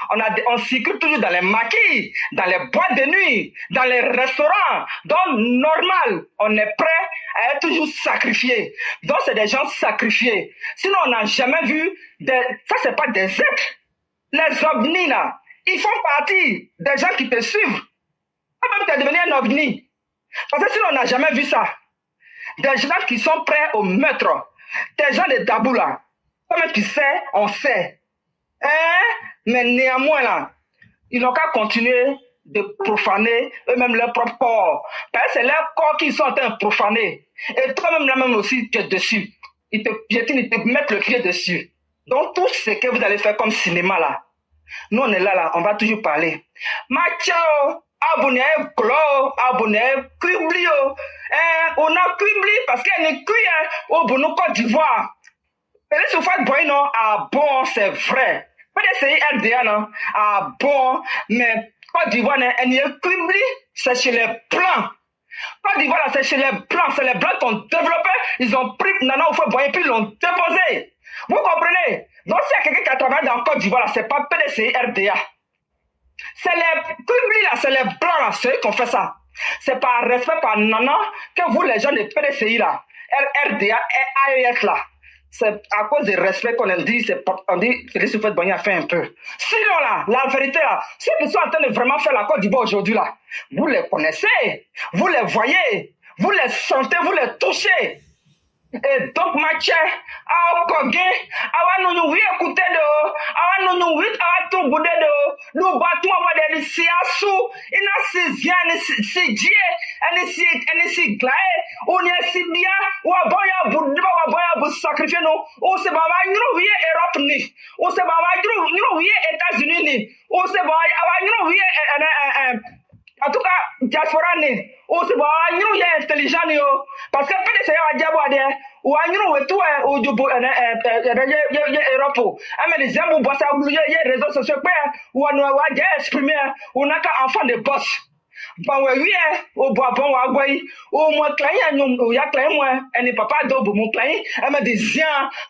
On circule toujours dans les maquis, dans les boîtes de nuit, dans les restaurants. Donc, normal, on est prêt à être toujours sacrifié. Donc, c'est des gens sacrifiés. Sinon, on n'a jamais vu ça, c'est pas des êtres. Les ovnis, là, ils font partie des gens qui te suivent. Toi-même, tu es devenu un ovni. Parce que sinon, on n'a jamais vu ça. Des gens qui sont prêts au meurtre. Des gens de Dabou, là. Toi-même, tu sais, on sait. Mais néanmoins, là, ils n'ont qu'à continuer de profaner eux-mêmes leur propre corps. Parce que c'est leur corps qu'ils sont en train de profaner. Et toi-même, là-même aussi, tu es dessus. Ils te piétinent, ils te mettent le pied dessus. Donc, tout ce que vous allez faire comme cinéma, là, nous, on est là, on va toujours parler. Mathieu, abonné, glo, abonné, cublio. On a cubli parce qu'il y a une cuillère au Bono Côte d'Ivoire. Et les sulfates non, ah bon, c'est vrai. PDCI RDA, non, ah bon, mais Côte d'Ivoire, elle y est cubli, c'est chez les Blancs. Côte d'Ivoire, c'est chez les Blancs, c'est les Blancs qui ont développé, ils ont pris Nana au feu boyer, puis ils l'ont déposé. Vous comprenez? Donc, s'il y a quelqu'un qui a travaillé dans Côte d'Ivoire, c'est pas PDCI RDA. C'est les cubli, là, c'est les Blancs, là, ceux qui ont fait ça. C'est par respect par Nana que vous, les gens de PDCI, là, RDA et AES, là. C'est à cause du respect qu'on dit, on dit que les soufflettes Bonny a fait un peu. Sinon là, la vérité là, ceux qui sont en train de vraiment faire la Côte d'Ivoire aujourd'hui là, vous les connaissez, vous les voyez, vous les sentez, vous les touchez. Et donc ma chère, nous écouter de, nous tout boudé de, nous battons de siasu, il n'a si bien, si dié, elle si glaé, on est si bien, ou à boya sacrifier nous, ou c'est baba, nous Europe ni, ou c'est baba, nous États-Unis ni, ou c'est baba, nous en tout cas, diaspora ni, ou c'est baba, nous intelligent ni, parce que peut-être c'est un diable ou à nous tout au Dubo Europe. Mais les gens bossent à les réseaux sociaux ou à nous exprimer ou n'a qu'un enfant de boss. Bon, oui, au bois bon, à boy, au moins client, nous, y a client, moi, et papa d'où mon client, elle me dit,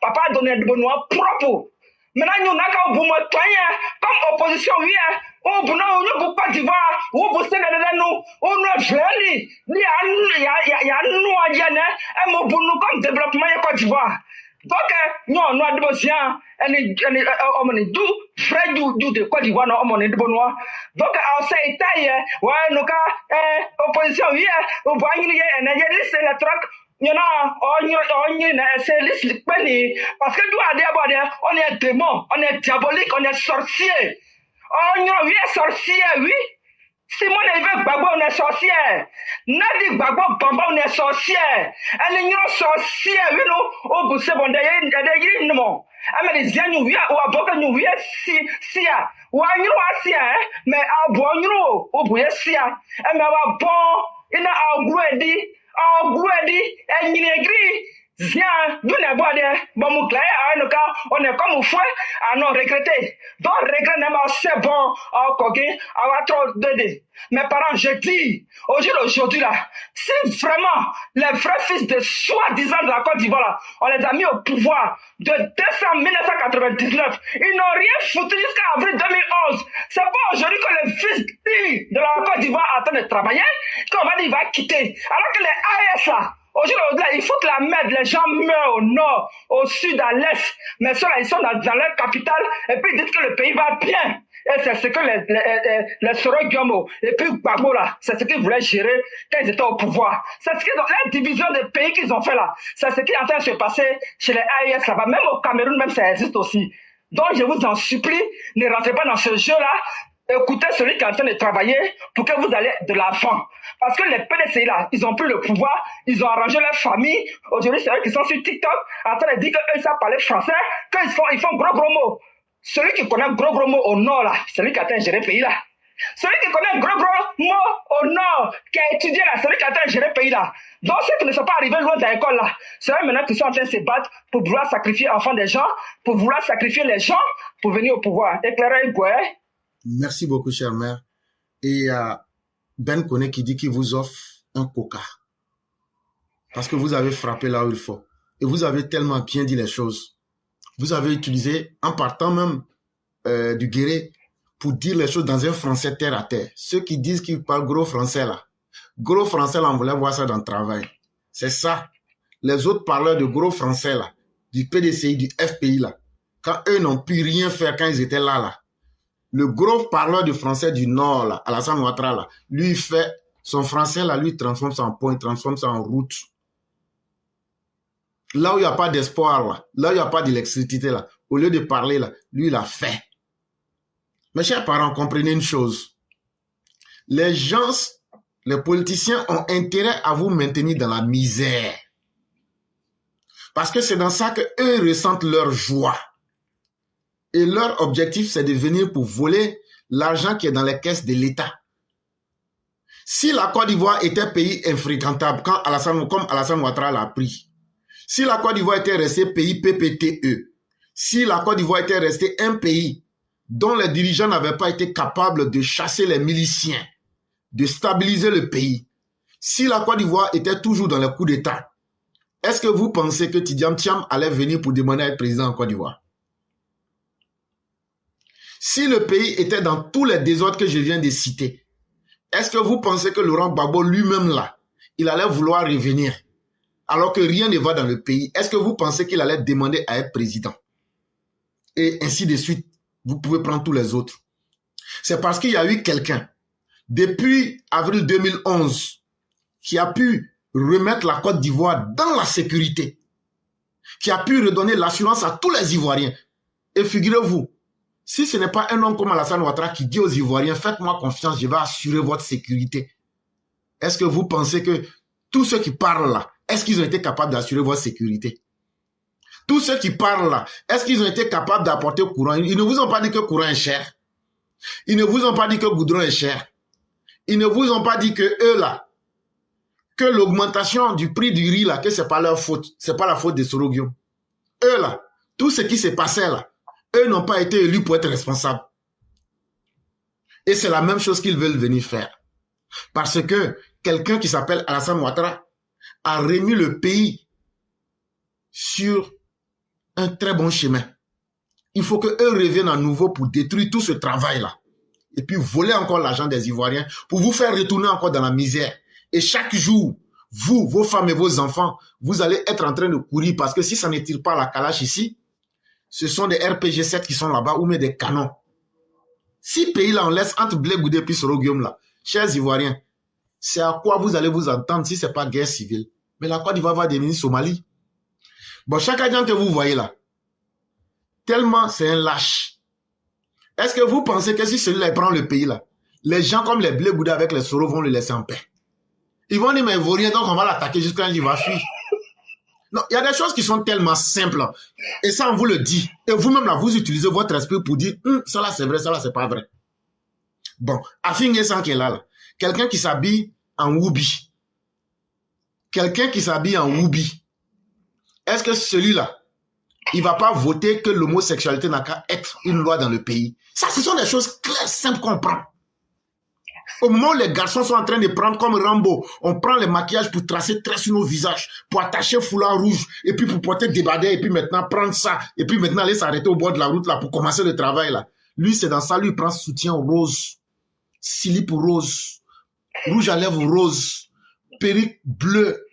papa donne de bonheur propre. Maintenant, nous n'a qu'un bon client, comme opposition, oui, au bout de Côte d'Ivoire, au bout de nous, on a joli, il y a nous à Diane, et mon bout comme développement de Côte d'Ivoire. Donc, nous, on a besoin, on est doux, frère du de Côte d'Ivoire, on est de bonheur. Donc, on s'est taillé, ouais, nous, opposition, oui, au bout de c'est le truc. You know, c'est l'islam, parce que nous, on est démon, on est diabolique, on est sorcier. On est sorcier, oui. Simon veut Gbagbo, on est sorcier. Nadi Gbagbo, Bamba, on est sorcier. Elle est sorcier, oui, non, au bout, c'est bon, d'ailleurs, non. Mais les gens, nous, ou à Boka, nous, si, ou à nous, mais à Bono, au bout, si, mais à bon, il a un gouedi, et il est gris. Viens, nous les bois bon, mon client, on est comme au fouet, à non regretter. Donc, regret n'est pas c'est bon, on va trop d'aider. Mes parents, je dis, aujourd'hui là, si vraiment les vrais fils de soi-disant de la Côte d'Ivoire là, on les a mis au pouvoir de décembre 1999, ils n'ont rien foutu jusqu'à avril 2011. C'est pas aujourd'hui que le fils de la Côte d'Ivoire est en train de travailler, qu'on va dire qu'il va quitter. Alors que les AES là, aujourd'hui, il faut que la merde, les gens meurent au nord, au sud, à l'est. Mais ceux-là, ils sont dans leur capitale et puis ils disent que le pays va bien. Et c'est ce que les Soro Gyomo et puis Gbagbo là, c'est ce qu'ils voulaient gérer quand ils étaient au pouvoir. C'est ce qu'ils ont, la division des pays qu'ils ont fait là, c'est ce qui est en train de se passer chez les AES là-bas. Même au Cameroun, même ça existe aussi. Donc je vous en supplie, ne rentrez pas dans ce jeu-là. Écoutez celui qui est en train de travailler pour que vous allez de l'avant. Parce que les PDCI là, ils ont pris le pouvoir, ils ont arrangé leur famille. Aujourd'hui, c'est eux qui sont sur TikTok en train de dire qu'eux savent parler français, qu'ils font gros mots. Celui qui connaît gros mots au nord là, celui qui a été géré le pays là. Celui qui connaît gros mots au nord, qui a étudié là, celui qui a été géré le pays là. Donc ceux qui ne sont pas arrivés loin de l'école là, c'est eux maintenant qui sont en train de se battre pour vouloir sacrifier enfants des gens, pour vouloir sacrifier les gens, pour venir au pouvoir. Éclairez quoi? Merci beaucoup, chère mère. Et Ben Koné qui dit qu'il vous offre un coca. Parce que vous avez frappé là où il faut. Et vous avez tellement bien dit les choses. Vous avez utilisé, en partant même du guéré, pour dire les choses dans un français terre à terre. Ceux qui disent qu'ils parlent gros français là. Gros français là, on voulait voir ça dans le travail. C'est ça. Les autres parleurs de gros français là, du PDCI, du FPI là, quand eux n'ont pu rien faire quand ils étaient là. Le gros parleur de français du Nord là, Alassane Ouattara là, lui il fait son français là, lui il transforme ça en point, il transforme ça en route. Là où il n'y a pas d'espoir là où il n'y a pas d'électricité là, au lieu de parler là, lui il a fait. Mes chers parents, comprenez une chose. Les gens, les politiciens ont intérêt à vous maintenir dans la misère. Parce que c'est dans ça qu'eux ressentent leur joie. Et leur objectif, c'est de venir pour voler l'argent qui est dans les caisses de l'État. Si la Côte d'Ivoire était pays infréquentable, comme Alassane Ouattara l'a pris, si la Côte d'Ivoire était restée pays PPTE, si la Côte d'Ivoire était restée un pays dont les dirigeants n'avaient pas été capables de chasser les miliciens, de stabiliser le pays, si la Côte d'Ivoire était toujours dans les coups d'État, est-ce que vous pensez que Tidiane Thiam allait venir pour demander à être président en Côte d'Ivoire? Si le pays était dans tous les désordres que je viens de citer, est-ce que vous pensez que Laurent Gbagbo lui-même là, il allait vouloir revenir alors que rien ne va dans le pays? Est-ce que vous pensez qu'il allait demander à être président? Et ainsi de suite, vous pouvez prendre tous les autres. C'est parce qu'il y a eu quelqu'un, depuis avril 2011, qui a pu remettre la Côte d'Ivoire dans la sécurité, qui a pu redonner l'assurance à tous les Ivoiriens. Et figurez-vous, si ce n'est pas un homme comme Alassane Ouattara qui dit aux Ivoiriens, faites-moi confiance, je vais assurer votre sécurité. Est-ce que vous pensez que tous ceux qui parlent là, est-ce qu'ils ont été capables d'assurer votre sécurité? Tous ceux qui parlent là, est-ce qu'ils ont été capables d'apporter courant? Ils ne vous ont pas dit que courant est cher. Ils ne vous ont pas dit que goudron est cher. Ils ne vous ont pas dit que eux là, que l'augmentation du prix du riz là, que c'est pas leur faute. C'est pas la faute des Soroguion. Eux là, tout ce qui s'est passé là, eux n'ont pas été élus pour être responsables. Et c'est la même chose qu'ils veulent venir faire. Parce que quelqu'un qui s'appelle Alassane Ouattara a remis le pays sur un très bon chemin. Il faut qu'eux reviennent à nouveau pour détruire tout ce travail-là. Et puis voler encore l'argent des Ivoiriens pour vous faire retourner encore dans la misère. Et chaque jour, vous, vos femmes et vos enfants, vous allez être en train de courir parce que si ça ne tire pas la calache ici, ce sont des RPG-7 qui sont là-bas ou même des canons. Si pays-là, on laisse entre Blé Goudé et puis Soroguium là, chers Ivoiriens, c'est à quoi vous allez vous entendre si ce n'est pas guerre civile. Mais la Côte d'Ivoire va devenir Somalie. Bon, chaque agent que vous voyez là, tellement c'est un lâche. Est-ce que vous pensez que si celui-là prend le pays là, les gens comme les Blé Goudé avec les Soro vont le laisser en paix? Ils vont dire, mais il ne vaut rien, donc on va l'attaquer jusqu'à il va fuir. Non, il y a des choses qui sont tellement simples. Et ça, on vous le dit. Et vous-même, là, vous utilisez votre esprit pour dire, ça là, c'est vrai, ça là, c'est pas vrai. Bon, Afingé San qui est là. Quelqu'un qui s'habille en Woubi. Quelqu'un qui s'habille en Woubi. Est-ce que celui-là, il ne va pas voter que l'homosexualité n'a qu'à être une loi dans le pays? Ça, ce sont des choses claires, simples qu'on prend. Au moment où les garçons sont en train de prendre comme Rambo, on prend les maquillages pour tracer traits sur nos visages, pour attacher foulard rouge, et puis pour porter débardeur, et puis maintenant prendre ça, et puis maintenant aller s'arrêter au bord de la route là pour commencer le travail là. Lui, c'est dans ça, lui, il prend soutien rose, slip rose, rouge à lèvres rose, perruque bleue,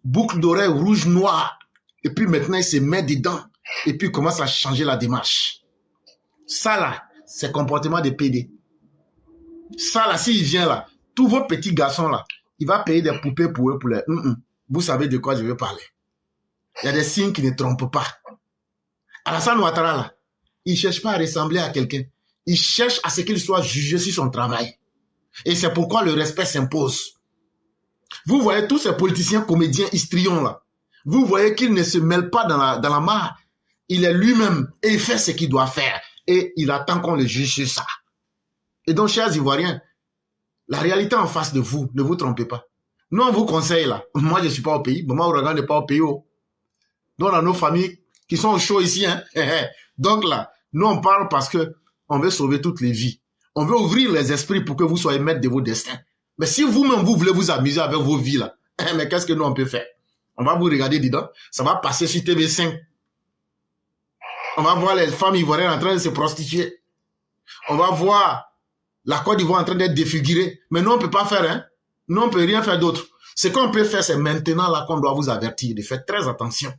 boucle d'oreille rouge noir, et puis maintenant il se met dedans, et puis il commence à changer la démarche. Ça là, c'est comportement de PD. Ça là, s'il vient là, tous vos petits garçons là, il va payer des poupées pour eux, pour les... Vous savez de quoi je veux parler. Il y a des signes qui ne trompent pas. Alassane Ouattara là, il ne cherche pas à ressembler à quelqu'un. Il cherche à ce qu'il soit jugé sur son travail. Et c'est pourquoi le respect s'impose. Vous voyez tous ces politiciens comédiens histrions là, vous voyez qu'il ne se mêle pas dans la mare. Il est lui-même et il fait ce qu'il doit faire. Et il attend qu'on le juge sur ça. Et donc, chers Ivoiriens, la réalité en face de vous, ne vous trompez pas. Nous, on vous conseille là. Moi, je ne suis pas au pays. Maman Ouragan n'est pas au pays. Donc, on a nos familles qui sont au chaud ici. Hein. Donc là, nous, on parle parce que on veut sauver toutes les vies. On veut ouvrir les esprits pour que vous soyez maîtres de vos destins. Mais si vous-même, vous voulez vous amuser avec vos vies là, mais qu'est-ce que nous, on peut faire? On va vous regarder dedans. Ça va passer sur TV5. On va voir les femmes ivoiriennes en train de se prostituer. On va voir la Côte d'Ivoire en train d'être défigurée. Mais nous, on ne peut pas faire, hein. Nous, on ne peut rien faire d'autre. Ce qu'on peut faire, c'est maintenant là qu'on doit vous avertir de faire très attention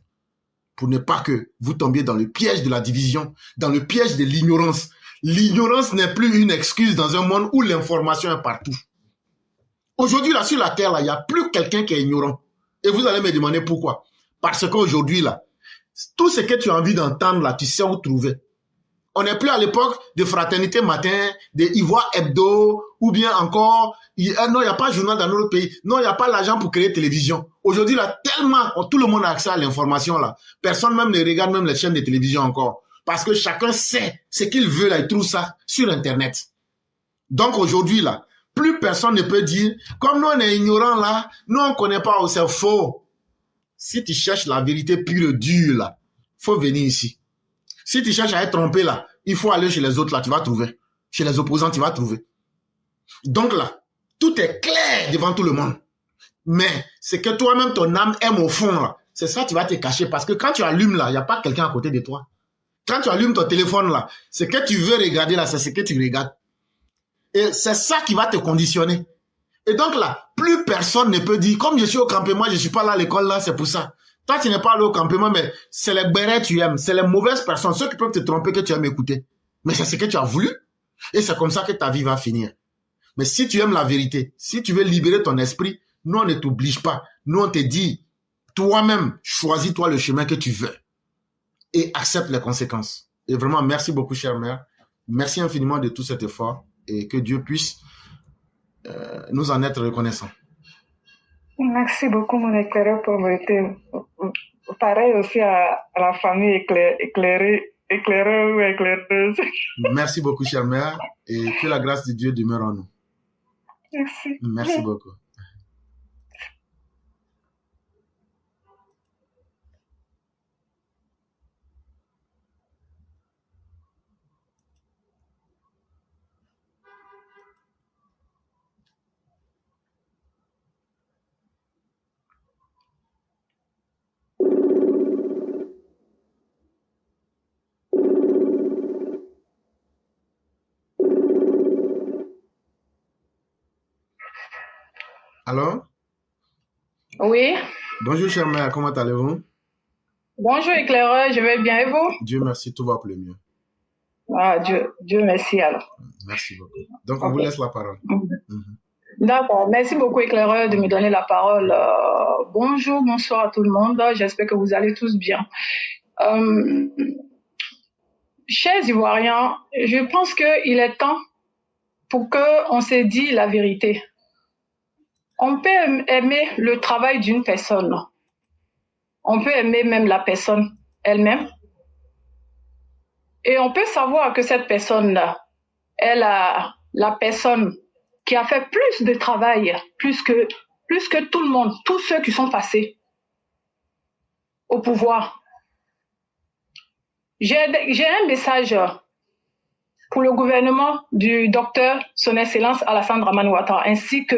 pour ne pas que vous tombiez dans le piège de la division, dans le piège de l'ignorance. L'ignorance n'est plus une excuse dans un monde où l'information est partout. Aujourd'hui, là, sur la Terre, là, il n'y a plus quelqu'un qui est ignorant. Et vous allez me demander pourquoi. Parce qu'aujourd'hui, là, tout ce que tu as envie d'entendre, là, tu sais où trouver. On n'est plus à l'époque de Fraternité Matin, de Ivoire Hebdo, ou bien encore, non, il n'y a pas de journal dans notre pays. Non, il n'y a pas l'argent pour créer télévision. Aujourd'hui, là, tellement, tout le monde a accès à l'information, là. Personne même ne regarde même les chaînes de télévision encore. Parce que chacun sait ce qu'il veut, là, il trouve ça sur Internet. Donc, aujourd'hui, là, plus personne ne peut dire, comme nous, on est ignorants, là, nous, on ne connaît pas, c'est faux. Si tu cherches la vérité pure et dure, là, faut venir ici. Si tu cherches à être trompé, là, il faut aller chez les autres, là, tu vas trouver. Chez les opposants, tu vas trouver. Donc là, tout est clair devant tout le monde. Mais c'est que toi-même, ton âme aime au fond, là. C'est ça, tu vas te cacher. Parce que quand tu allumes, là, il n'y a pas quelqu'un à côté de toi. Quand tu allumes ton téléphone, là, ce que tu veux regarder, là, c'est ce que tu regardes. Et c'est ça qui va te conditionner. Et donc là, plus personne ne peut dire, comme je suis au campement, je ne suis pas là à l'école, là, c'est pour ça. Toi, tu n'es pas allé au campement, mais c'est les bérets que tu aimes. C'est les mauvaises personnes, ceux qui peuvent te tromper que tu aimes écouter. Mais c'est ce que tu as voulu. Et c'est comme ça que ta vie va finir. Mais si tu aimes la vérité, si tu veux libérer ton esprit, nous, on ne t'oblige pas. Nous, on te dit, toi-même, choisis-toi le chemin que tu veux. Et accepte les conséquences. Et vraiment, merci beaucoup, chère mère. Merci infiniment de tout cet effort. Et que Dieu puisse nous en être reconnaissants. Merci beaucoup, mon éclaireur, pour m'aider. Pareil aussi à la famille éclaireur ou éclaireuse. Merci beaucoup, chère mère, et que la grâce de Dieu demeure en nous. Merci. Merci beaucoup. Alors? Oui. Bonjour, chère mère, comment allez-vous? Bonjour, éclaireur, je vais bien et vous? Dieu merci, tout va pour le mieux. Ah, Dieu merci alors. Merci beaucoup. Donc, on vous laisse la parole. D'accord, merci beaucoup, éclaireur, de me donner la parole. Bonjour, bonsoir à tout le monde. J'espère que vous allez tous bien. Chers Ivoiriens, je pense qu'il est temps pour qu'on se dise la vérité. On peut aimer le travail d'une personne. On peut aimer même la personne elle-même. Et on peut savoir que cette personne-là est la personne qui a fait plus de travail, plus que tout le monde, tous ceux qui sont passés au pouvoir. J'ai un message pour le gouvernement du docteur Son Excellence Alassane Dramane Ouattara, ainsi que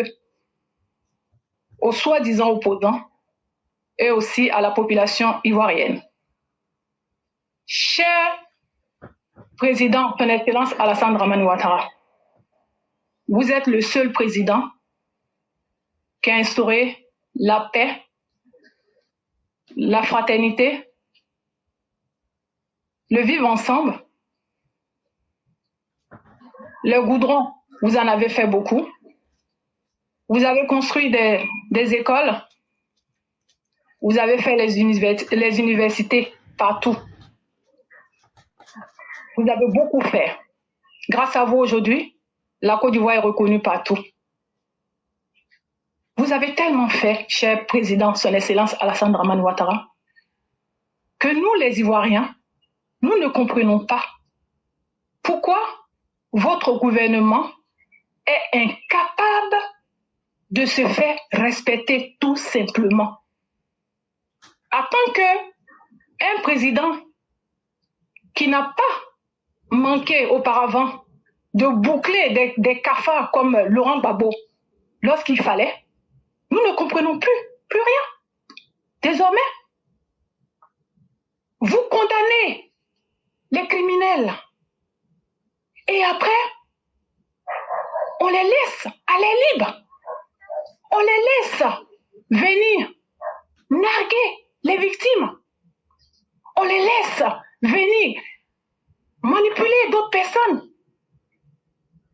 aux soi-disant opposants et aussi à la population ivoirienne. Cher président Son Excellence Alassane Dramane Ouattara, vous êtes le seul président qui a instauré la paix, la fraternité, le vivre ensemble. Le goudron, vous en avez fait beaucoup. Vous avez construit des écoles. Vous avez fait les universités partout. Vous avez beaucoup fait. Grâce à vous aujourd'hui, la Côte d'Ivoire est reconnue partout. Vous avez tellement fait, cher président, Son Excellence Alassane Dramane Ouattara, que nous, les Ivoiriens, nous ne comprenons pas pourquoi votre gouvernement est incapable de se faire respecter tout simplement. En tant qu'un président qui n'a pas manqué auparavant de boucler des cafards comme Laurent Gbagbo lorsqu'il fallait, nous ne comprenons plus rien. Désormais, vous condamnez les criminels. Et après, on les laisse aller libres. On les laisse venir narguer les victimes. On les laisse venir manipuler d'autres personnes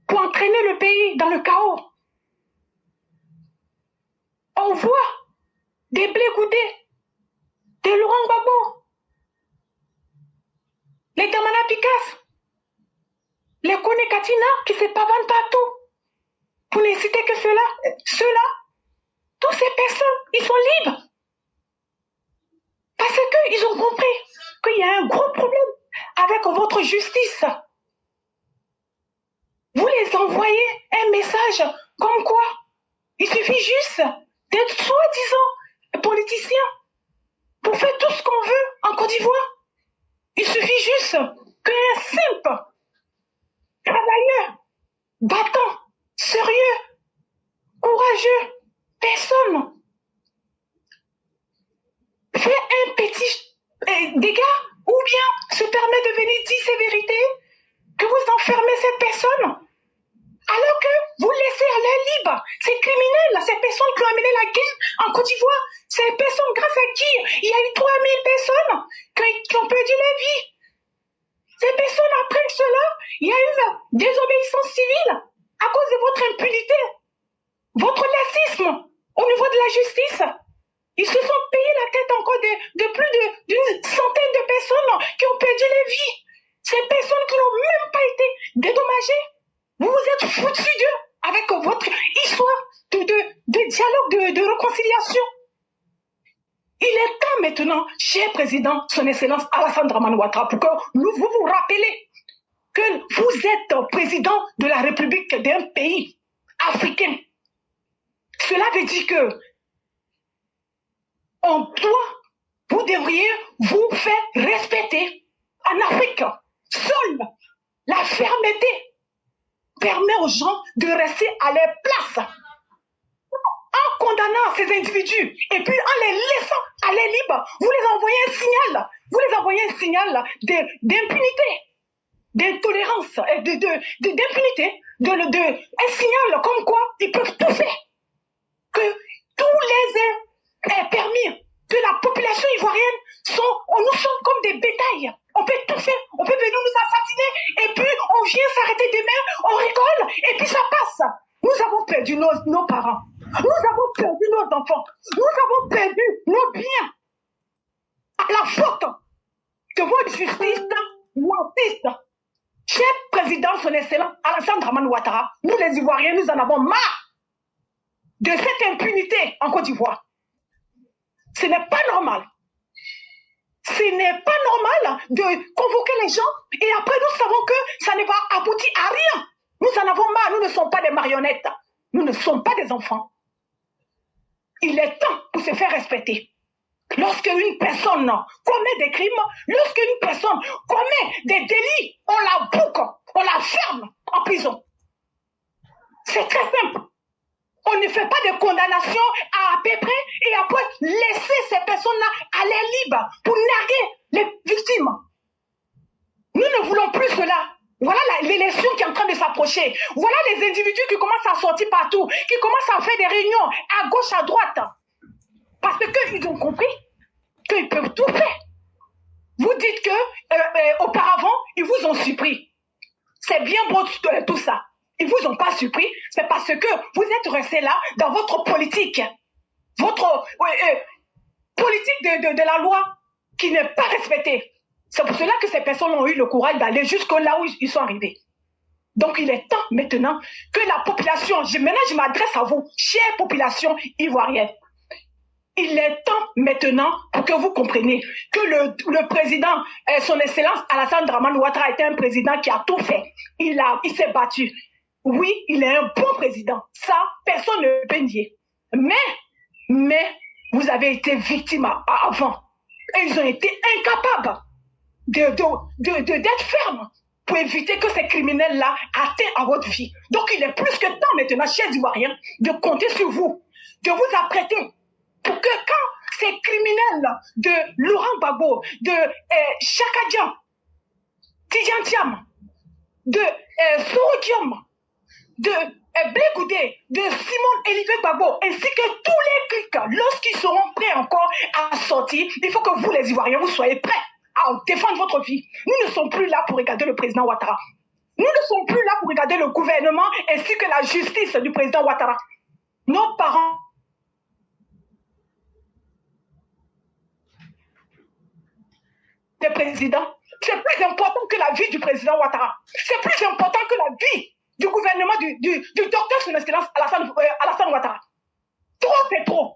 pour entraîner le pays dans le chaos. On voit des Blé Goudé, des Laurent Gbagbo, les Damana Picasse, les Kone Katina qui se pavanent partout. Pour ne citer que ceux-là, toutes ces personnes, ils sont libres. Parce qu'ils ont compris qu'il y a un gros problème avec votre justice. Vous les envoyez un message comme quoi il suffit juste d'être soi-disant politicien pour faire tout ce qu'on veut en Côte d'Ivoire. Il suffit juste qu'un simple travailleur, battant, sérieux, courageux, personne fait un petit dégât ou bien se permet de venir dire ses vérités, que vous enfermez cette personne, alors que vous laissez aller libre ces criminels, ces personnes qui ont amené la guerre en Côte d'Ivoire, ces personnes grâce à qui il y a eu 3000 personnes qui ont perdu la vie. Ces personnes, après cela, il y a eu une désobéissance civile à cause de votre impunité, votre laxisme au niveau de la justice. Ils se sont payés la tête encore de plus d'une centaine de personnes qui ont perdu les vies. Ces personnes qui n'ont même pas été dédommagées. Vous vous êtes foutus d'eux avec votre histoire de dialogue, de réconciliation. Il est temps maintenant, cher président, son excellence Alassane Dramane Ouattara, pour que vous vous rappelez que vous êtes président de la République d'un pays africain. Cela veut dire que vous devriez vous faire respecter. En Afrique, seule la fermeté permet aux gens de rester à leur place. En condamnant ces individus et puis en les laissant aller libres, vous les envoyez un signal. Vous les envoyez un signal d'impunité, d'intolérance, d'impunité, un signal comme quoi ils peuvent tout faire. Que tous les permis de la population ivoirienne nous sommes comme des bétails. On peut tout faire, on peut venir nous assassiner et puis on vient s'arrêter demain, on rigole et puis ça passe. Nous avons perdu nos parents, nous avons perdu nos enfants, nous avons perdu nos biens à la faute de votre justice mentiste. Cher président, son excellence Alassane Dramane Ouattara, nous les Ivoiriens, nous en avons marre de cette impunité en Côte d'Ivoire. Ce n'est pas normal. Ce n'est pas normal de convoquer les gens et après nous savons que ça ne va aboutir à rien. Nous en avons marre, nous ne sommes pas des marionnettes. Nous ne sommes pas des enfants. Il est temps pour se faire respecter. Lorsque une personne commet des crimes, lorsque une personne commet des délits, on la boucle, on la ferme en prison. C'est très simple. On ne fait pas de condamnation à peu près et après laisser ces personnes-là aller libres pour narguer les victimes. Nous ne voulons plus cela. Voilà l'élection qui est en train de s'approcher. Voilà les individus qui commencent à sortir partout, qui commencent à faire des réunions à gauche, à droite. Parce qu'ils ont compris qu'ils peuvent tout faire. Vous dites que auparavant, ils vous ont surpris. C'est bien beau tout ça. Ils vous ont pas surpris, c'est parce que vous êtes restés là dans votre politique. Votre politique de la loi qui n'est pas respectée. C'est pour cela que ces personnes ont eu le courage d'aller jusque là où ils sont arrivés. Donc il est temps maintenant que la population, maintenant je m'adresse à vous, chère population ivoirienne. Il est temps maintenant pour que vous compreniez que le président, son excellence Alassane Dramane Ouattara était un président qui a tout fait. Il s'est battu. Oui, il est un bon président. Ça, personne ne peut nier. Mais, vous avez été victime avant. Et ils ont été incapables d'être fermes pour éviter que ces criminels-là atteignent à votre vie. Donc, il est plus que temps maintenant, chers Ivoiriens, de compter sur vous, de vous apprêter pour que quand ces criminels de Laurent Gbagbo, de Chaka Diam, Tidjane Thiam, de Soro de Blé Goudé, de Simone Olivier Gbagbo, ainsi que tous les clics, lorsqu'ils seront prêts encore à sortir, il faut que vous, les Ivoiriens, vous soyez prêts à défendre votre vie. Nous ne sommes plus là pour regarder le président Ouattara. Nous ne sommes plus là pour regarder le gouvernement ainsi que la justice du président Ouattara. Nos parents des présidents, c'est plus important que la vie du président Ouattara. C'est plus important que la vie du gouvernement du docteur son excellence Alassane Ouattara. Trop, c'est trop.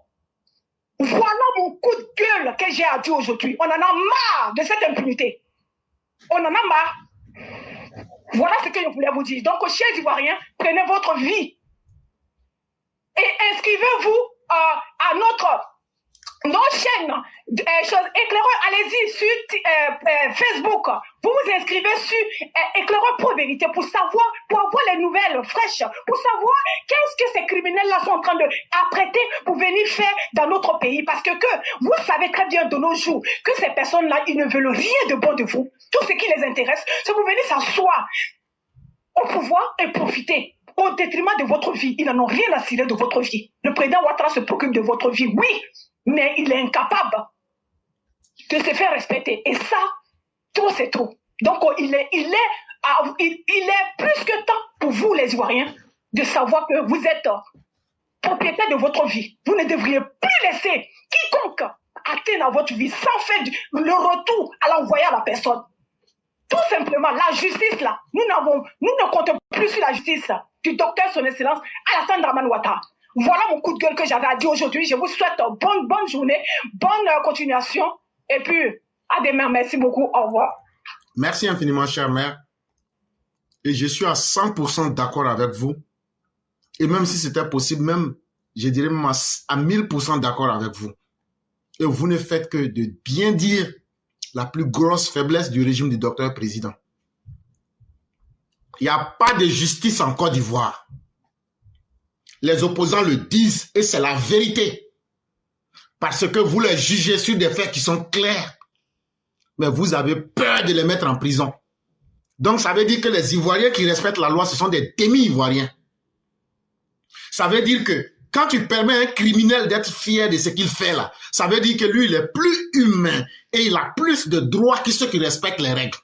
Voilà mon coup de gueule que j'ai à dire aujourd'hui. On en a marre de cette impunité. On en a marre. Voilà ce que je voulais vous dire. Donc, chers Ivoiriens, prenez votre vie et inscrivez-vous à notre chaîne Éclaireur. Allez-y sur Facebook. Vous vous inscrivez sur Éclaireur Pro Vérité pour avoir les nouvelles fraîches, pour savoir qu'est-ce que ces criminels-là sont en train de apprêter pour venir faire dans notre pays. Parce que vous savez très bien de nos jours que ces personnes-là, ils ne veulent rien de bon de vous. Tout ce qui les intéresse, c'est que vous venez s'asseoir au pouvoir et profiter au détriment de votre vie. Ils n'en ont rien à cirer de votre vie. Le président Ouattara se préoccupe de votre vie, oui, mais il est incapable de se faire respecter. Et ça, trop c'est trop. Donc, il est plus que temps pour vous, les Ivoiriens, de savoir que vous êtes propriétaire de votre vie. Vous ne devriez plus laisser quiconque atteindre à votre vie sans faire le retour à l'envoyer à la personne. Tout simplement, la justice, là, nous ne comptons plus sur la justice du docteur son excellence Alassane Dramane Ouattara. Voilà mon coup de gueule que j'avais à dire aujourd'hui. Je vous souhaite bonne journée, bonne continuation. Et puis, à demain. Merci beaucoup. Au revoir. Merci infiniment, chère mère. Et je suis à 100% d'accord avec vous. Et même si c'était possible, même, je dirais même à 1000% d'accord avec vous. Et vous ne faites que de bien dire la plus grosse faiblesse du régime du docteur président. Il n'y a pas de justice en Côte d'Ivoire. Les opposants le disent et c'est la vérité. Parce que vous les jugez sur des faits qui sont clairs. Mais vous avez peur de les mettre en prison. Donc ça veut dire que les Ivoiriens qui respectent la loi, ce sont des demi-Ivoiriens. Ça veut dire que quand tu permets à un criminel d'être fier de ce qu'il fait là, ça veut dire que lui, il est plus humain et il a plus de droits que ceux qui respectent les règles.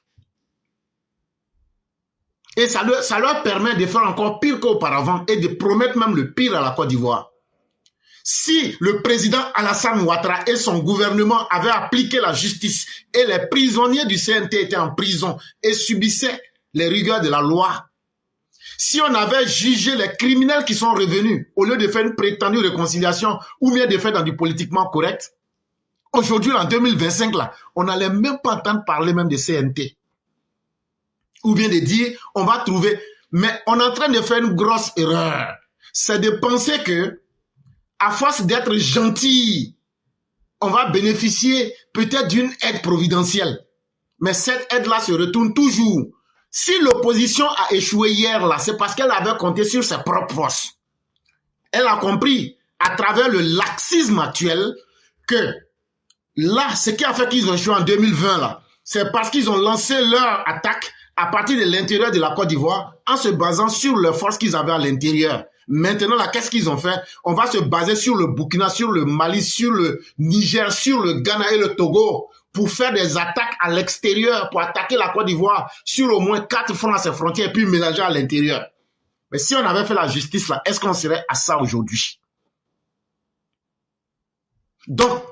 Et ça leur permet de faire encore pire qu'auparavant et de promettre même le pire à la Côte d'Ivoire. Si le président Alassane Ouattara et son gouvernement avaient appliqué la justice et les prisonniers du CNT étaient en prison et subissaient les rigueurs de la loi, si on avait jugé les criminels qui sont revenus, au lieu de faire une prétendue réconciliation ou bien de faire dans du politiquement correct, aujourd'hui, en 2025, là, on n'allait même pas entendre parler même de CNT. Ou bien de dire, on va trouver... Mais on est en train de faire une grosse erreur. C'est de penser que, à force d'être gentil, on va bénéficier peut-être d'une aide providentielle. Mais cette aide-là se retourne toujours. Si l'opposition a échoué hier, là, c'est parce qu'elle avait compté sur ses propres forces. Elle a compris, à travers le laxisme actuel, que là, ce qui a fait qu'ils ont échoué en 2020, là, c'est parce qu'ils ont lancé leur attaque à partir de l'intérieur de la Côte d'Ivoire en se basant sur les forces qu'ils avaient à l'intérieur. Maintenant, là, qu'est-ce qu'ils ont fait? On va se baser sur le Burkina, sur le Mali, sur le Niger, sur le Ghana et le Togo pour faire des attaques à l'extérieur, pour attaquer la Côte d'Ivoire sur au moins 4 fronts à ses frontières et puis mélanger à l'intérieur. Mais si on avait fait la justice, là, est-ce qu'on serait à ça aujourd'hui? Donc,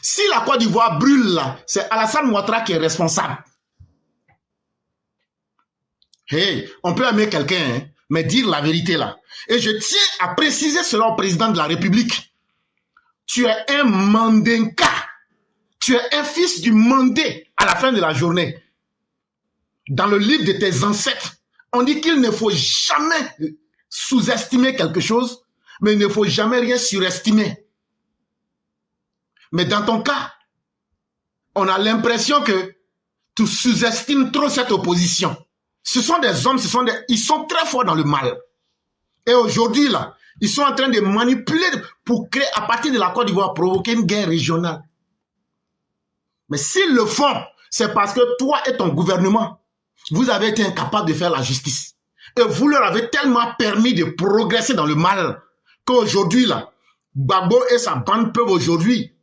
si la Côte d'Ivoire brûle là, c'est Alassane Ouattara qui est responsable. Hey, on peut aimer quelqu'un, hein, mais dire la vérité là. Et je tiens à préciser cela au président de la République. Tu es un Mandinka. Tu es un fils du Mandé à la fin de la journée. Dans le livre de tes ancêtres, on dit qu'il ne faut jamais sous-estimer quelque chose, mais il ne faut jamais rien surestimer. Mais dans ton cas, on a l'impression que tu sous-estimes trop cette opposition. Ce sont des hommes, ils sont très forts dans le mal. Et aujourd'hui, là, Ils sont en train de manipuler pour créer, à partir de la Côte d'Ivoire, provoquer une guerre régionale. Mais s'ils le font, c'est parce que toi et ton gouvernement, vous avez été incapables de faire la justice. Et vous leur avez tellement permis de progresser dans le mal qu'aujourd'hui, là, Gbagbo et sa bande peuvent aujourd'hui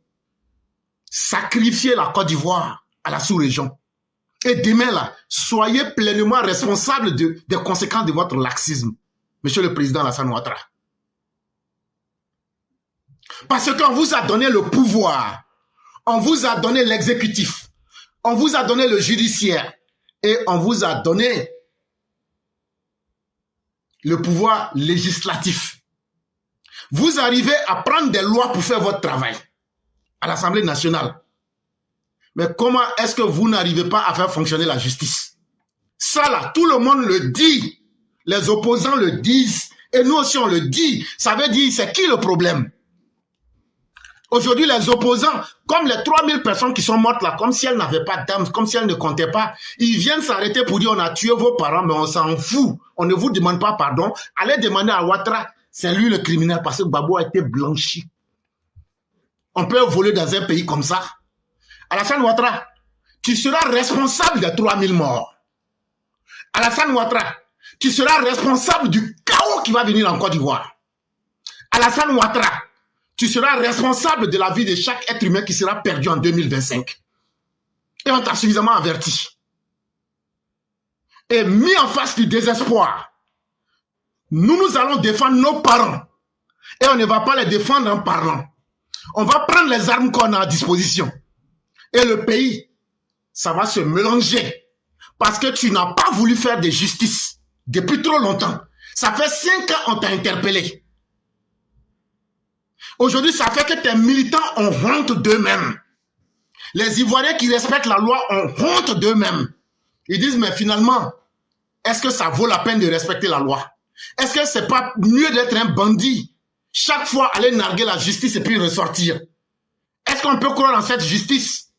sacrifier la Côte d'Ivoire à la sous-région. Et demain, là, soyez pleinement responsables des conséquences de votre laxisme, Monsieur le Président Alassane Ouattara. Parce qu'on vous a donné le pouvoir, on vous a donné l'exécutif, on vous a donné le judiciaire et on vous a donné le pouvoir législatif. Vous arrivez à prendre des lois pour faire votre travail à l'Assemblée nationale. Mais comment est-ce que vous n'arrivez pas à faire fonctionner la justice? Ça là, tout le monde le dit. Les opposants le disent. Et nous aussi on le dit. Ça veut dire, c'est qui le problème? Aujourd'hui, les opposants, comme les 3000 personnes qui sont mortes là, comme si elles n'avaient pas d'âme, comme si elles ne comptaient pas, ils viennent s'arrêter pour dire on a tué vos parents, mais on s'en fout. On ne vous demande pas pardon. Allez demander à Ouattara, c'est lui le criminel parce que Gbagbo a été blanchi. On peut voler dans un pays comme ça. Alassane Ouattara, tu seras responsable des 3000 morts. Alassane Ouattara, tu seras responsable du chaos qui va venir en Côte d'Ivoire. Alassane Ouattara, tu seras responsable de la vie de chaque être humain qui sera perdu en 2025. Et on t'a suffisamment averti. Et mis en face du désespoir, nous allons défendre nos parents. Et on ne va pas les défendre en parlant. On va prendre les armes qu'on a à disposition. Et le pays, ça va se mélanger. Parce que tu n'as pas voulu faire de justice depuis trop longtemps. Ça fait 5 ans qu'on t'a interpellé. Aujourd'hui, ça fait que tes militants ont honte d'eux-mêmes. Les Ivoiriens qui respectent la loi ont honte d'eux-mêmes. Ils disent, mais finalement, est-ce que ça vaut la peine de respecter la loi? Est-ce que c'est pas mieux d'être un bandit? Chaque fois, aller narguer la justice et puis ressortir. Est-ce qu'on peut croire en cette justice?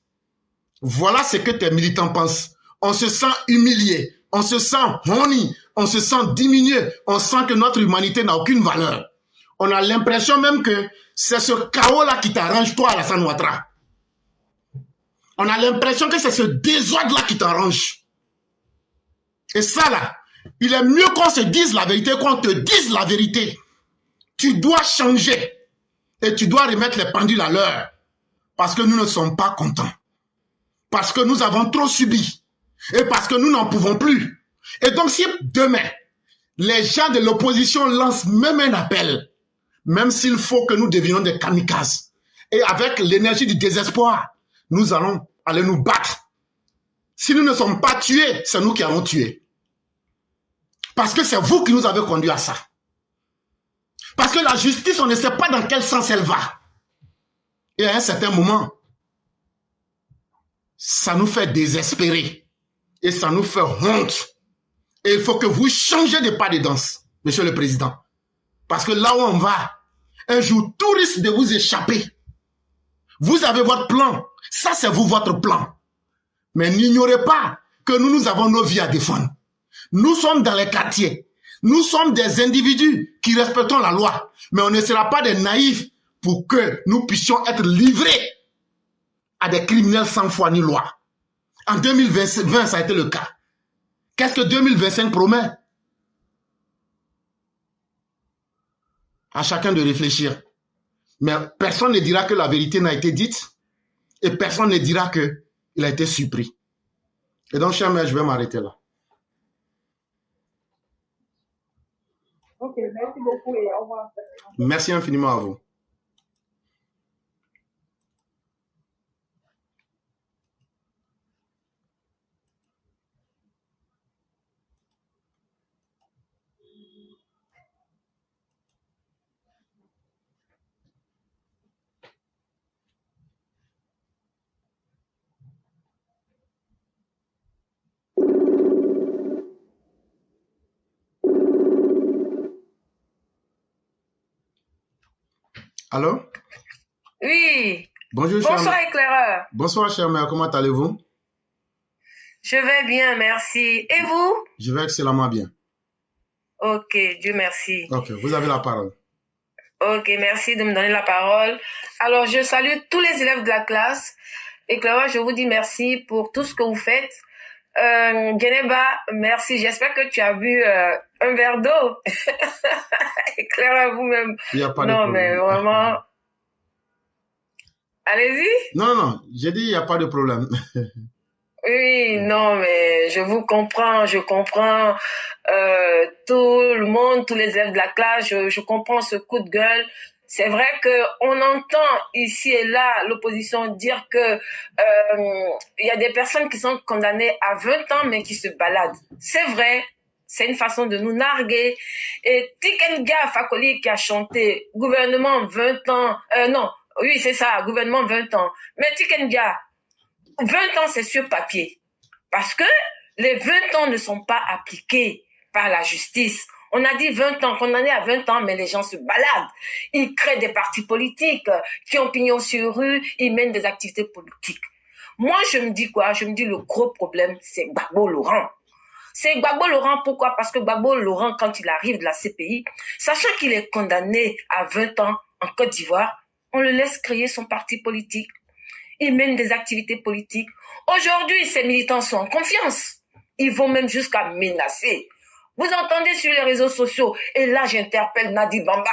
Voilà ce que tes militants pensent. On se sent humilié, on se sent honni, on se sent diminué, on sent que notre humanité n'a aucune valeur. On a l'impression même que c'est ce chaos-là qui t'arrange, toi, Alassane Ouattara. On a l'impression que c'est ce désordre-là qui t'arrange. Et ça, là, il est mieux qu'on se dise la vérité, qu'on te dise la vérité. Tu dois changer. Et tu dois remettre les pendules à l'heure. Parce que nous ne sommes pas contents. Parce que nous avons trop subi. Et parce que nous n'en pouvons plus. Et donc, si demain, les gens de l'opposition lancent même un appel, même s'il faut que nous devenions des kamikazes, et avec l'énergie du désespoir, nous allons aller nous battre. Si nous ne sommes pas tués, c'est nous qui allons tuer. Parce que c'est vous qui nous avez conduits à ça. Parce que la justice, on ne sait pas dans quel sens elle va. Et à un certain moment, ça nous fait désespérer. Et ça nous fait honte. Et il faut que vous changez de pas de danse, Monsieur le Président. Parce que là où on va, un jour, tout risque de vous échapper. Vous avez votre plan. Ça, c'est vous, votre plan. Mais n'ignorez pas que nous avons nos vies à défendre. Nous sommes dans les quartiers. Nous sommes des individus qui respectons la loi. Mais on ne sera pas des naïfs pour que nous puissions être livrés à des criminels sans foi ni loi. En 2020, ça a été le cas. Qu'est-ce que 2025 promet? À chacun de réfléchir. Mais personne ne dira que la vérité n'a été dite et personne ne dira qu'il a été surpris. Et donc, chers mères, je vais m'arrêter là. Ok, merci beaucoup et au revoir. Merci infiniment à vous. Allô? Oui. Bonjour, Bonsoir, chère... éclaireur. Bonsoir, chère mère. Comment allez-vous? Je vais bien, merci. Et vous? Je vais excellemment bien. Ok, Dieu merci. Ok, vous avez la parole. Ok, merci de me donner la parole. Alors, je salue tous les élèves de la classe. Et Clara, je vous dis merci pour tout ce que vous faites. Geneba, merci. J'espère que tu as bu un verre d'eau. Et Clara, vous-même. Il n'y a pas de Non, problème. mais vraiment. Allez-y. Non, non, j'ai dit il n'y a pas de problème. Oui, non, mais je vous comprends, je comprends tout le monde, tous les élèves de la classe, je comprends ce coup de gueule. C'est vrai que on entend ici et là l'opposition dire que il y a des personnes qui sont condamnées à 20 ans mais qui se baladent. C'est vrai, c'est une façon de nous narguer. Et Tikenga Fakoli qui a chanté gouvernement 20 ans, non, oui c'est ça, gouvernement 20 ans. Mais Tikenga, 20 ans, c'est sur papier. Parce que les 20 ans ne sont pas appliqués par la justice. On a dit 20 ans, condamné à 20 ans, mais les gens se baladent. Ils créent des partis politiques qui ont pignon sur rue, ils mènent des activités politiques. Moi, je me dis quoi? Je me dis le gros problème, c'est Gbagbo Laurent. C'est Gbagbo Laurent, pourquoi? Parce que Gbagbo Laurent, quand il arrive de la CPI, sachant qu'il est condamné à 20 ans en Côte d'Ivoire, on le laisse créer son parti politique. Il mène des activités politiques. Aujourd'hui, ces militants sont en confiance. Ils vont même jusqu'à menacer. Vous entendez sur les réseaux sociaux, et là j'interpelle Nadi Bamba.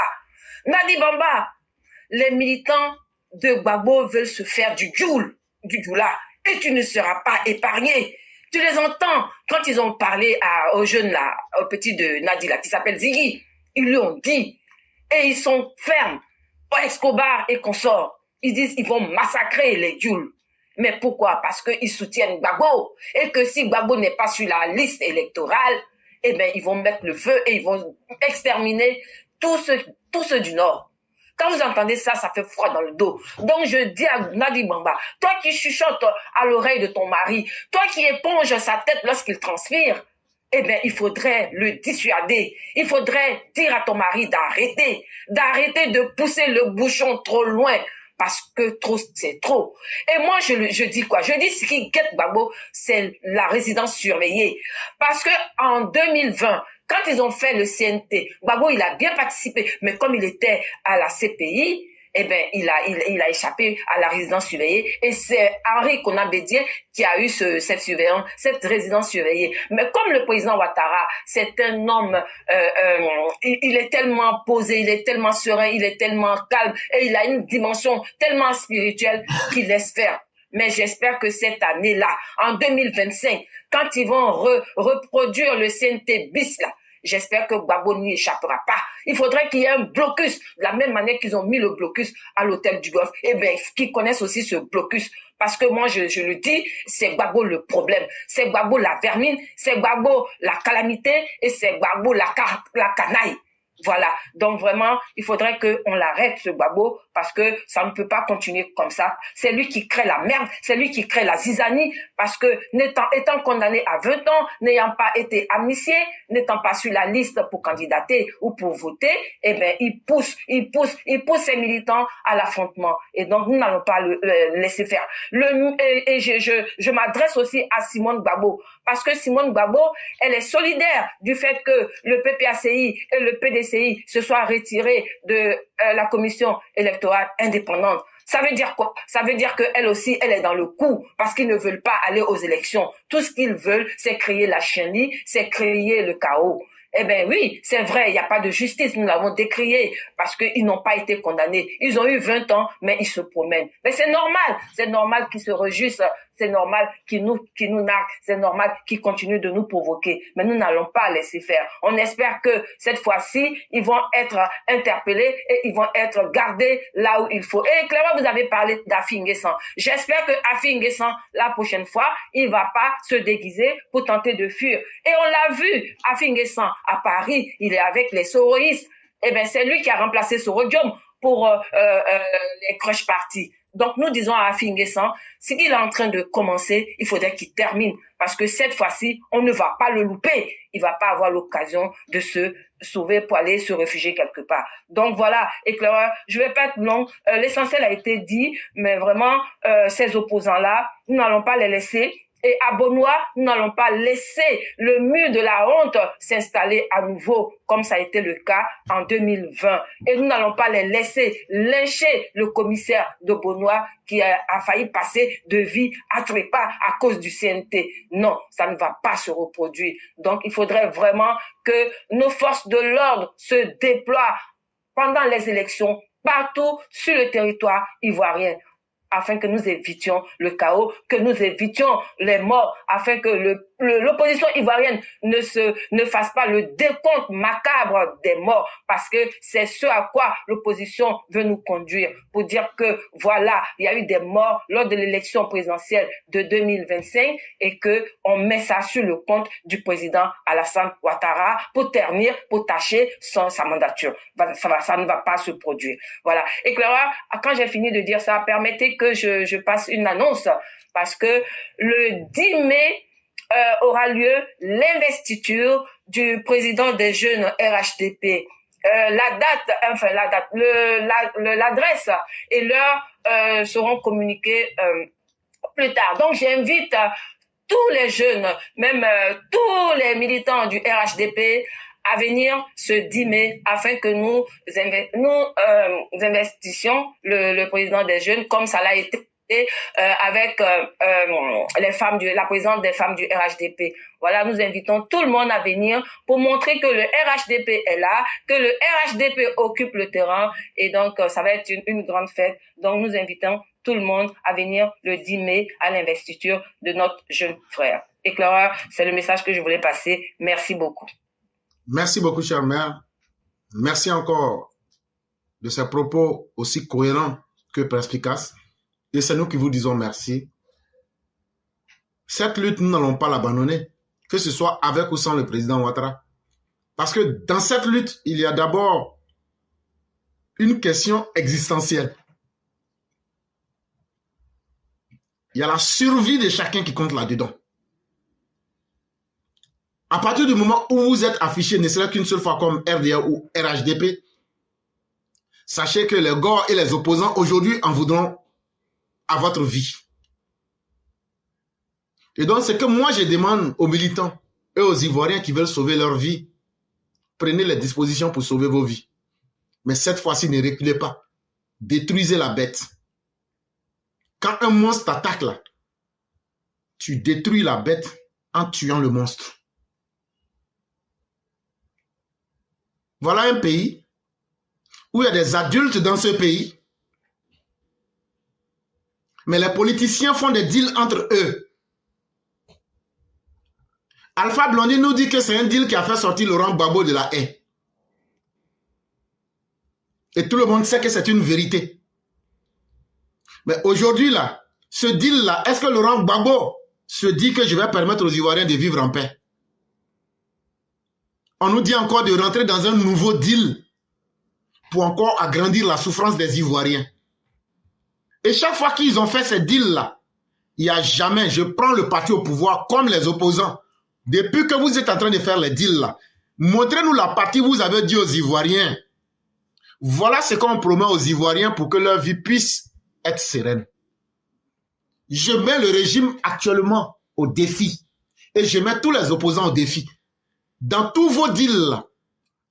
Nadi Bamba, les militants de Gbagbo veulent se faire du djoula, et tu ne seras pas épargné. Tu les entends quand ils ont parlé au jeune là, au petit de Nadi là, qui s'appelle Ziggy. Ils lui ont dit, et ils sont fermes. Escobar et consorts. Ils disent qu'ils vont massacrer les Djouls. Mais pourquoi? Parce qu'ils soutiennent Gbagbo. Et que si Gbagbo n'est pas sur la liste électorale, eh bien, ils vont mettre le feu et ils vont exterminer tous ceux du Nord. Quand vous entendez ça, ça fait froid dans le dos. Donc, je dis à Nadi Bamba, toi qui chuchotes à l'oreille de ton mari, toi qui éponges sa tête lorsqu'il transpire, eh bien, il faudrait le dissuader. Il faudrait dire à ton mari d'arrêter de pousser le bouchon trop loin, parce que trop, c'est trop. Et moi, je dis quoi? Je dis ce qui guette Gbagbo, c'est la résidence surveillée. Parce que en 2020, quand ils ont fait le CNT, Gbagbo, il a bien participé, mais comme il était à la CPI, eh ben, il a échappé à la résidence surveillée. Et c'est Henri Konan-Bédié qui a eu cette résidence surveillée. Mais comme le président Ouattara, c'est un homme, il est tellement posé, il est tellement serein, il est tellement calme, et il a une dimension tellement spirituelle qu'il laisse faire. Mais j'espère que cette année-là, en 2025, quand ils vont reproduire le CNT bis là, j'espère que Gbagbo n'y échappera pas. Il faudrait qu'il y ait un blocus, de la même manière qu'ils ont mis le blocus à l'hôtel du Golfe. Eh bien, qu'ils connaissent aussi ce blocus. Parce que moi, je le dis, c'est Gbagbo le problème. C'est Gbagbo la vermine, c'est Gbagbo la calamité et c'est Gbagbo la canaille. Voilà. Donc vraiment, il faudrait qu'on l'arrête, ce Gbagbo, parce que ça ne peut pas continuer comme ça. C'est lui qui crée la merde, c'est lui qui crée la zizanie, parce que étant condamné à 20 ans, n'ayant pas été amnistié, n'étant pas sur la liste pour candidater ou pour voter, eh ben, il pousse ses militants à l'affrontement. Et donc, nous n'allons pas le laisser faire. Je m'adresse aussi à Simone Gbagbo, parce que Simone Gbagbo, elle est solidaire du fait que le PPACI et le PDCI se soient retirés de la commission électorale indépendante. Ça veut dire quoi? Ça veut dire qu'elle aussi, elle est dans le coup parce qu'ils ne veulent pas aller aux élections. Tout ce qu'ils veulent, c'est créer la chienlit, c'est créer le chaos. Eh bien oui, c'est vrai, il n'y a pas de justice, nous l'avons décrié parce qu'ils n'ont pas été condamnés. Ils ont eu 20 ans, mais ils se promènent. Mais c'est normal qu'ils se réjouissent, c'est normal qu'ils nous narguent, c'est normal qu'ils continuent de nous provoquer. Mais nous n'allons pas laisser faire. On espère que cette fois-ci, ils vont être interpellés et ils vont être gardés là où il faut. Et Clara, vous avez parlé d'Afi N'Guessan. J'espère que Afi N'Guessan, la prochaine fois, il va pas se déguiser pour tenter de fuir. Et on l'a vu, Afi N'Guessan, à Paris, il est avec les soroïstes. Eh ben, c'est lui qui a remplacé Sorodium pour les crush parties. Donc, nous disons à Afi N'Guessan, ce qu'il est en train de commencer, il faudrait qu'il termine. Parce que cette fois-ci, on ne va pas le louper. Il va pas avoir l'occasion de se sauver pour aller se réfugier quelque part. Donc voilà, éclaireur, je vais pas être long. L'essentiel a été dit, mais vraiment, ces opposants-là, nous n'allons pas les laisser. Et à Bonois, nous n'allons pas laisser le mur de la honte s'installer à nouveau, comme ça a été le cas en 2020. Et nous n'allons pas les laisser lyncher le commissaire de Bonois qui a failli passer de vie à trépas à cause du CNT. Non, ça ne va pas se reproduire. Donc, il faudrait vraiment que nos forces de l'ordre se déploient pendant les élections partout sur le territoire ivoirien, afin que nous évitions le chaos, que nous évitions les morts, afin que l'opposition ivoirienne ne fasse pas le décompte macabre des morts, parce que c'est ce à quoi l'opposition veut nous conduire, pour dire que voilà, il y a eu des morts lors de l'élection présidentielle de 2025 et que on met ça sur le compte du président Alassane Ouattara pour ternir, pour tâcher sa mandature. Ça ne va pas se produire. Voilà. Et Clara, quand j'ai fini de dire ça, permettez que je passe une annonce, parce que le 10 mai aura lieu l'investiture du président des jeunes RHDP. L'adresse et l'heure seront communiquées plus tard. Donc j'invite tous les jeunes, même tous les militants du RHDP à venir ce 10 mai afin que nous investissions le président des jeunes comme ça l'a été avec la présidente des femmes du RHDP. Voilà, nous invitons tout le monde à venir pour montrer que le RHDP est là, que le RHDP occupe le terrain, et donc ça va être une grande fête. Donc nous invitons tout le monde à venir le 10 mai à l'investiture de notre jeune frère. Et Clara, c'est le message que je voulais passer. Merci beaucoup. Merci beaucoup, chère mère. Merci encore de ces propos aussi cohérents que perspicaces. Et c'est nous qui vous disons merci. Cette lutte, nous n'allons pas l'abandonner, que ce soit avec ou sans le président Ouattara. Parce que dans cette lutte, il y a d'abord une question existentielle. Il y a la survie de chacun qui compte là-dedans. À partir du moment où vous êtes affiché, ne serait qu'une seule fois comme RDA ou RHDP, sachez que les gars et les opposants aujourd'hui en voudront à votre vie. Et donc, ce que moi je demande aux militants et aux Ivoiriens qui veulent sauver leur vie, prenez les dispositions pour sauver vos vies. Mais cette fois-ci, ne reculez pas. Détruisez la bête. Quand un monstre t'attaque là, tu détruis la bête en tuant le monstre. Voilà un pays où il y a des adultes dans ce pays, mais les politiciens font des deals entre eux. Alpha Blondy nous dit que c'est un deal qui a fait sortir Laurent Gbagbo de la haie. Et tout le monde sait que c'est une vérité. Mais aujourd'hui, là, ce deal-là, est-ce que Laurent Gbagbo se dit que je vais permettre aux Ivoiriens de vivre en paix? On nous dit encore de rentrer dans un nouveau deal pour encore agrandir la souffrance des Ivoiriens. Et chaque fois qu'ils ont fait ces deals-là, il n'y a jamais, je prends le parti au pouvoir comme les opposants. Depuis que vous êtes en train de faire les deals-là, montrez-nous la partie où vous avez dit aux Ivoiriens. Voilà ce qu'on promet aux Ivoiriens pour que leur vie puisse être sereine. Je mets le régime actuellement au défi. Et je mets tous les opposants au défi. Dans tous vos deals,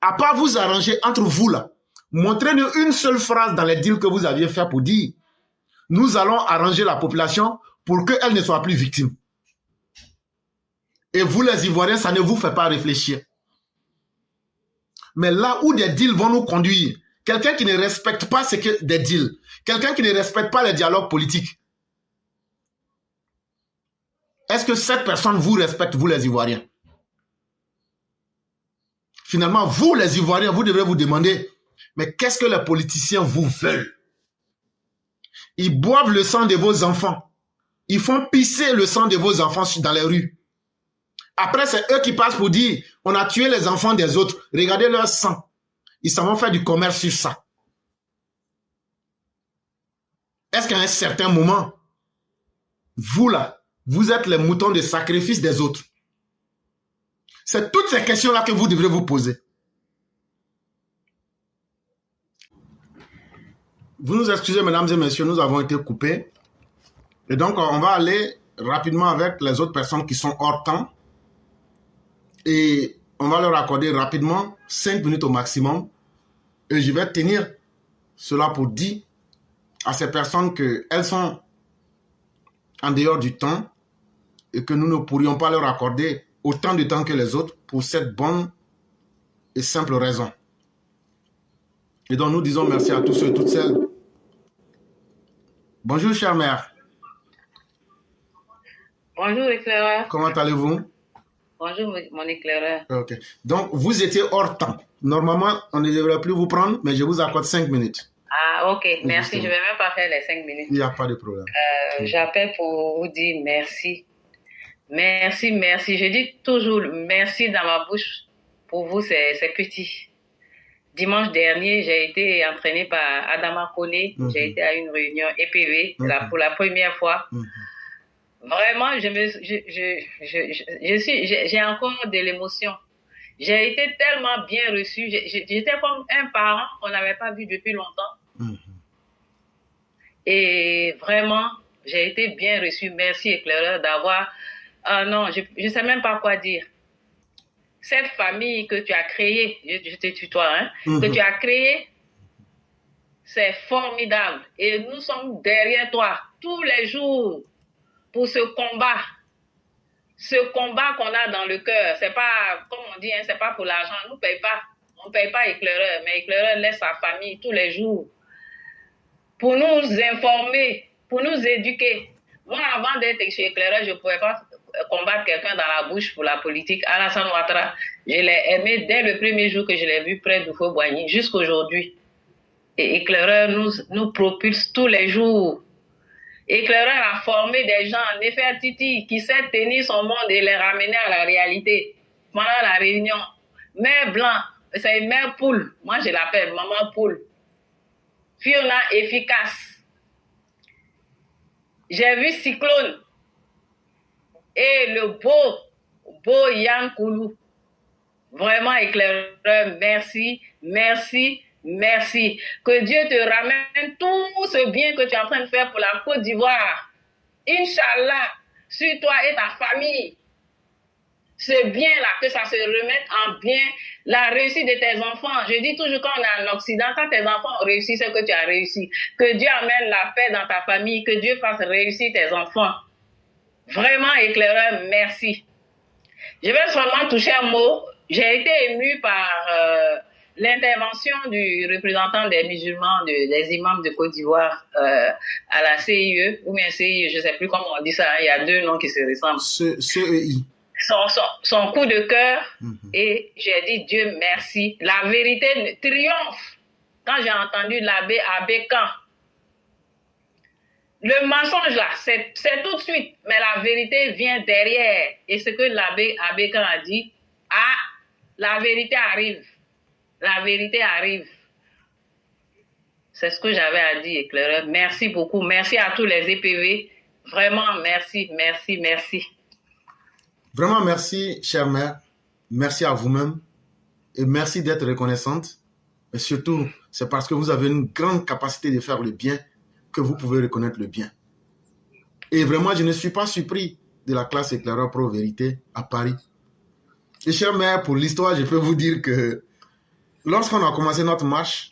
à part vous arranger entre vous là, montrez-nous une seule phrase dans les deals que vous aviez fait pour dire nous allons arranger la population pour qu'elle ne soit plus victime. Et vous les Ivoiriens, ça ne vous fait pas réfléchir. Mais là où des deals vont nous conduire, quelqu'un qui ne respecte pas ce que des deals, quelqu'un qui ne respecte pas les dialogues politiques, est-ce que cette personne vous respecte, vous les Ivoiriens? Finalement, vous les Ivoiriens, vous devrez vous demander, mais qu'est-ce que les politiciens vous veulent? Ils boivent le sang de vos enfants. Ils font pisser le sang de vos enfants dans les rues. Après, c'est eux qui passent pour dire, on a tué les enfants des autres. Regardez leur sang. Ils s'en vont faire du commerce sur ça. Est-ce qu'à un certain moment, vous là, vous êtes les moutons de sacrifice des autres? C'est toutes ces questions-là que vous devrez vous poser. Vous nous excusez, mesdames et messieurs, nous avons été coupés. Et donc, on va aller rapidement avec les autres personnes qui sont hors temps et on va leur accorder rapidement 5 minutes au maximum et je vais tenir cela pour dire à ces personnes qu'elles sont en dehors du temps et que nous ne pourrions pas leur accorder autant de temps que les autres pour cette bonne et simple raison. Et donc nous disons merci à tous ceux et toutes celles. Bonjour chère mère. Bonjour éclaireur. Comment allez-vous? Bonjour mon éclaireur. Ok. Donc vous étiez hors temps. Normalement, on ne devrait plus vous prendre, mais je vous accorde 5 minutes. Ah ok, merci. Je ne vais même pas faire les 5 minutes. Il n'y a pas de problème. J'appelle pour vous dire merci. Merci, merci. Je dis toujours merci dans ma bouche. Pour vous, c'est petit. Dimanche dernier, j'ai été entraînée par Adama Kone. J'ai été à une réunion EPV pour la première fois. Vraiment, j'ai encore de l'émotion. J'ai été tellement bien reçue. J'étais comme un parent qu'on n'avait pas vu depuis longtemps. Et vraiment, j'ai été bien reçue. Merci, éclaireur, d'avoir... Ah non, je ne sais même pas quoi dire. Cette famille que tu as créée, je te tutoie, hein, que tu as créée, c'est formidable. Et nous sommes derrière toi tous les jours pour ce combat. Ce combat qu'on a dans le cœur. C'est pas, comme on dit, hein, c'est pas pour l'argent. On ne paye pas. On ne paye pas éclaireur. Mais éclaireur laisse sa famille tous les jours pour nous informer, pour nous éduquer. Moi, avant d'être chez éclaireur, je ne pouvais pas combattre quelqu'un dans la bouche pour la politique. Alassane Ouattara, je l'ai aimé dès le premier jour que je l'ai vu près d'Oufo-Boigny, jusqu'aujourd'hui. Et éclaireur nous propulse tous les jours. Éclaireur a formé des gens, Nefertiti, qui sait tenir son monde et les ramener à la réalité. Pendant la réunion, mère blanc, c'est une mère poule. Moi, je l'appelle maman poule. Fiona efficace. J'ai vu Cyclone et le beau Yann Koulou. Vraiment éclaireur, merci, merci, merci. Que Dieu te ramène tout ce bien que tu es en train de faire pour la Côte d'Ivoire. Inch'Allah, sur toi et ta famille. Ce bien-là, que ça se remette en bien, la réussite de tes enfants. Je dis toujours quand on est en Occident, quand tes enfants ont réussi ce que tu as réussi, que Dieu amène la paix dans ta famille, que Dieu fasse réussir tes enfants. Vraiment, éclaireur, merci. Je vais seulement toucher un mot. J'ai été émue par l'intervention du représentant des musulmans, des imams de Côte d'Ivoire à la CIE, ou bien CIE, je ne sais plus comment on dit ça, hein, il y a deux noms qui se ressemblent. CEI. Son coup de cœur, et j'ai dit Dieu merci. La vérité triomphe. Quand j'ai entendu l'abbé Abékan, le mensonge là, c'est tout de suite, mais la vérité vient derrière. Et ce que l'abbé Abékan a dit, la vérité arrive. La vérité arrive. C'est ce que j'avais à dire, éclaireur. Merci beaucoup. Merci à tous les EPV. Vraiment, merci, merci, merci. Vraiment, merci, chère mère. Merci à vous-même. Et merci d'être reconnaissante. Et surtout, c'est parce que vous avez une grande capacité de faire le bien que vous pouvez reconnaître le bien. Et vraiment, je ne suis pas surpris de la classe éclaireur pro-vérité à Paris. Et chère mère, pour l'histoire, je peux vous dire que lorsqu'on a commencé notre marche,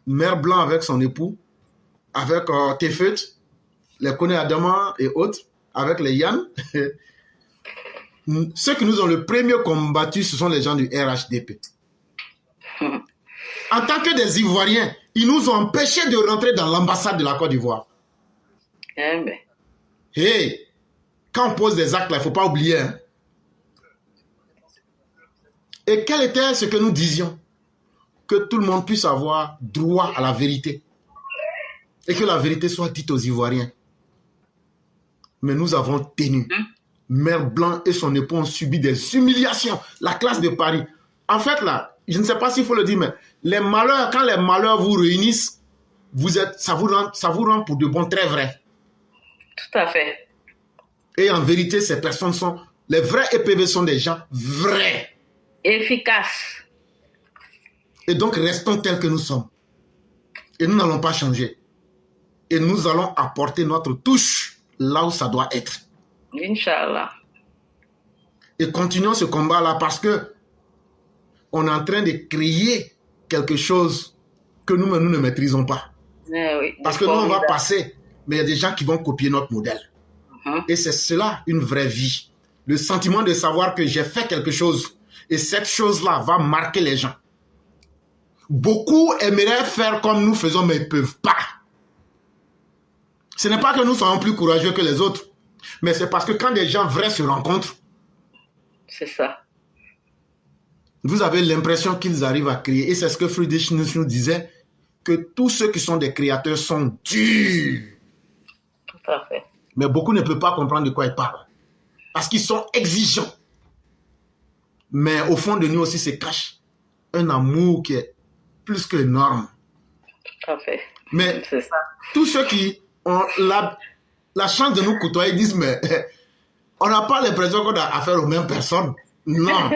Mère Blanc avec son époux, avec Tefeut, les Kone Adama et autres, avec les Yann, ceux qui nous ont le premier combattu, ce sont les gens du RHDP. En tant que des Ivoiriens, ils nous ont empêchés de rentrer dans l'ambassade de la Côte d'Ivoire. Hey, quand on pose des actes, il ne faut pas oublier. Hein. Et quel était ce que nous disions? Que tout le monde puisse avoir droit à la vérité. Et que la vérité soit dite aux Ivoiriens. Mais nous avons tenu. Mère Blanc et son époux ont subi des humiliations. La classe de Paris. En fait, là, je ne sais pas s'il faut le dire, mais les malheurs, quand les malheurs vous réunissent, ça vous rend pour de bon très vrai. Tout à fait. Et en vérité, ces personnes sont... Les vrais EPV sont des gens vrais. Efficaces. Et donc, restons tels que nous sommes. Et nous n'allons pas changer. Et nous allons apporter notre touche là où ça doit être. Inch'Allah. Et continuons ce combat-là parce que on est en train de créer quelque chose que nous ne maîtrisons pas. Oui, parce que nous, on va passer, mais il y a des gens qui vont copier notre modèle. Et c'est cela, une vraie vie. Le sentiment de savoir que j'ai fait quelque chose et cette chose-là va marquer les gens. Beaucoup aimeraient faire comme nous faisons, mais ils ne peuvent pas. Ce n'est pas que nous soyons plus courageux que les autres, mais c'est parce que quand des gens vrais se rencontrent, c'est ça. Vous avez l'impression qu'ils arrivent à créer. Et c'est ce que Friedrich Nietzsche nous disait, que tous ceux qui sont des créateurs sont durs. Tout à fait. Mais beaucoup ne peuvent pas comprendre de quoi ils parlent. Parce qu'ils sont exigeants. Mais au fond de nous aussi se cache un amour qui est plus que énorme. Tout à fait. Mais c'est ça. Tous ceux qui ont la chance de nous côtoyer disent, mais on n'a pas l'impression qu'on a affaire aux mêmes personnes. Non.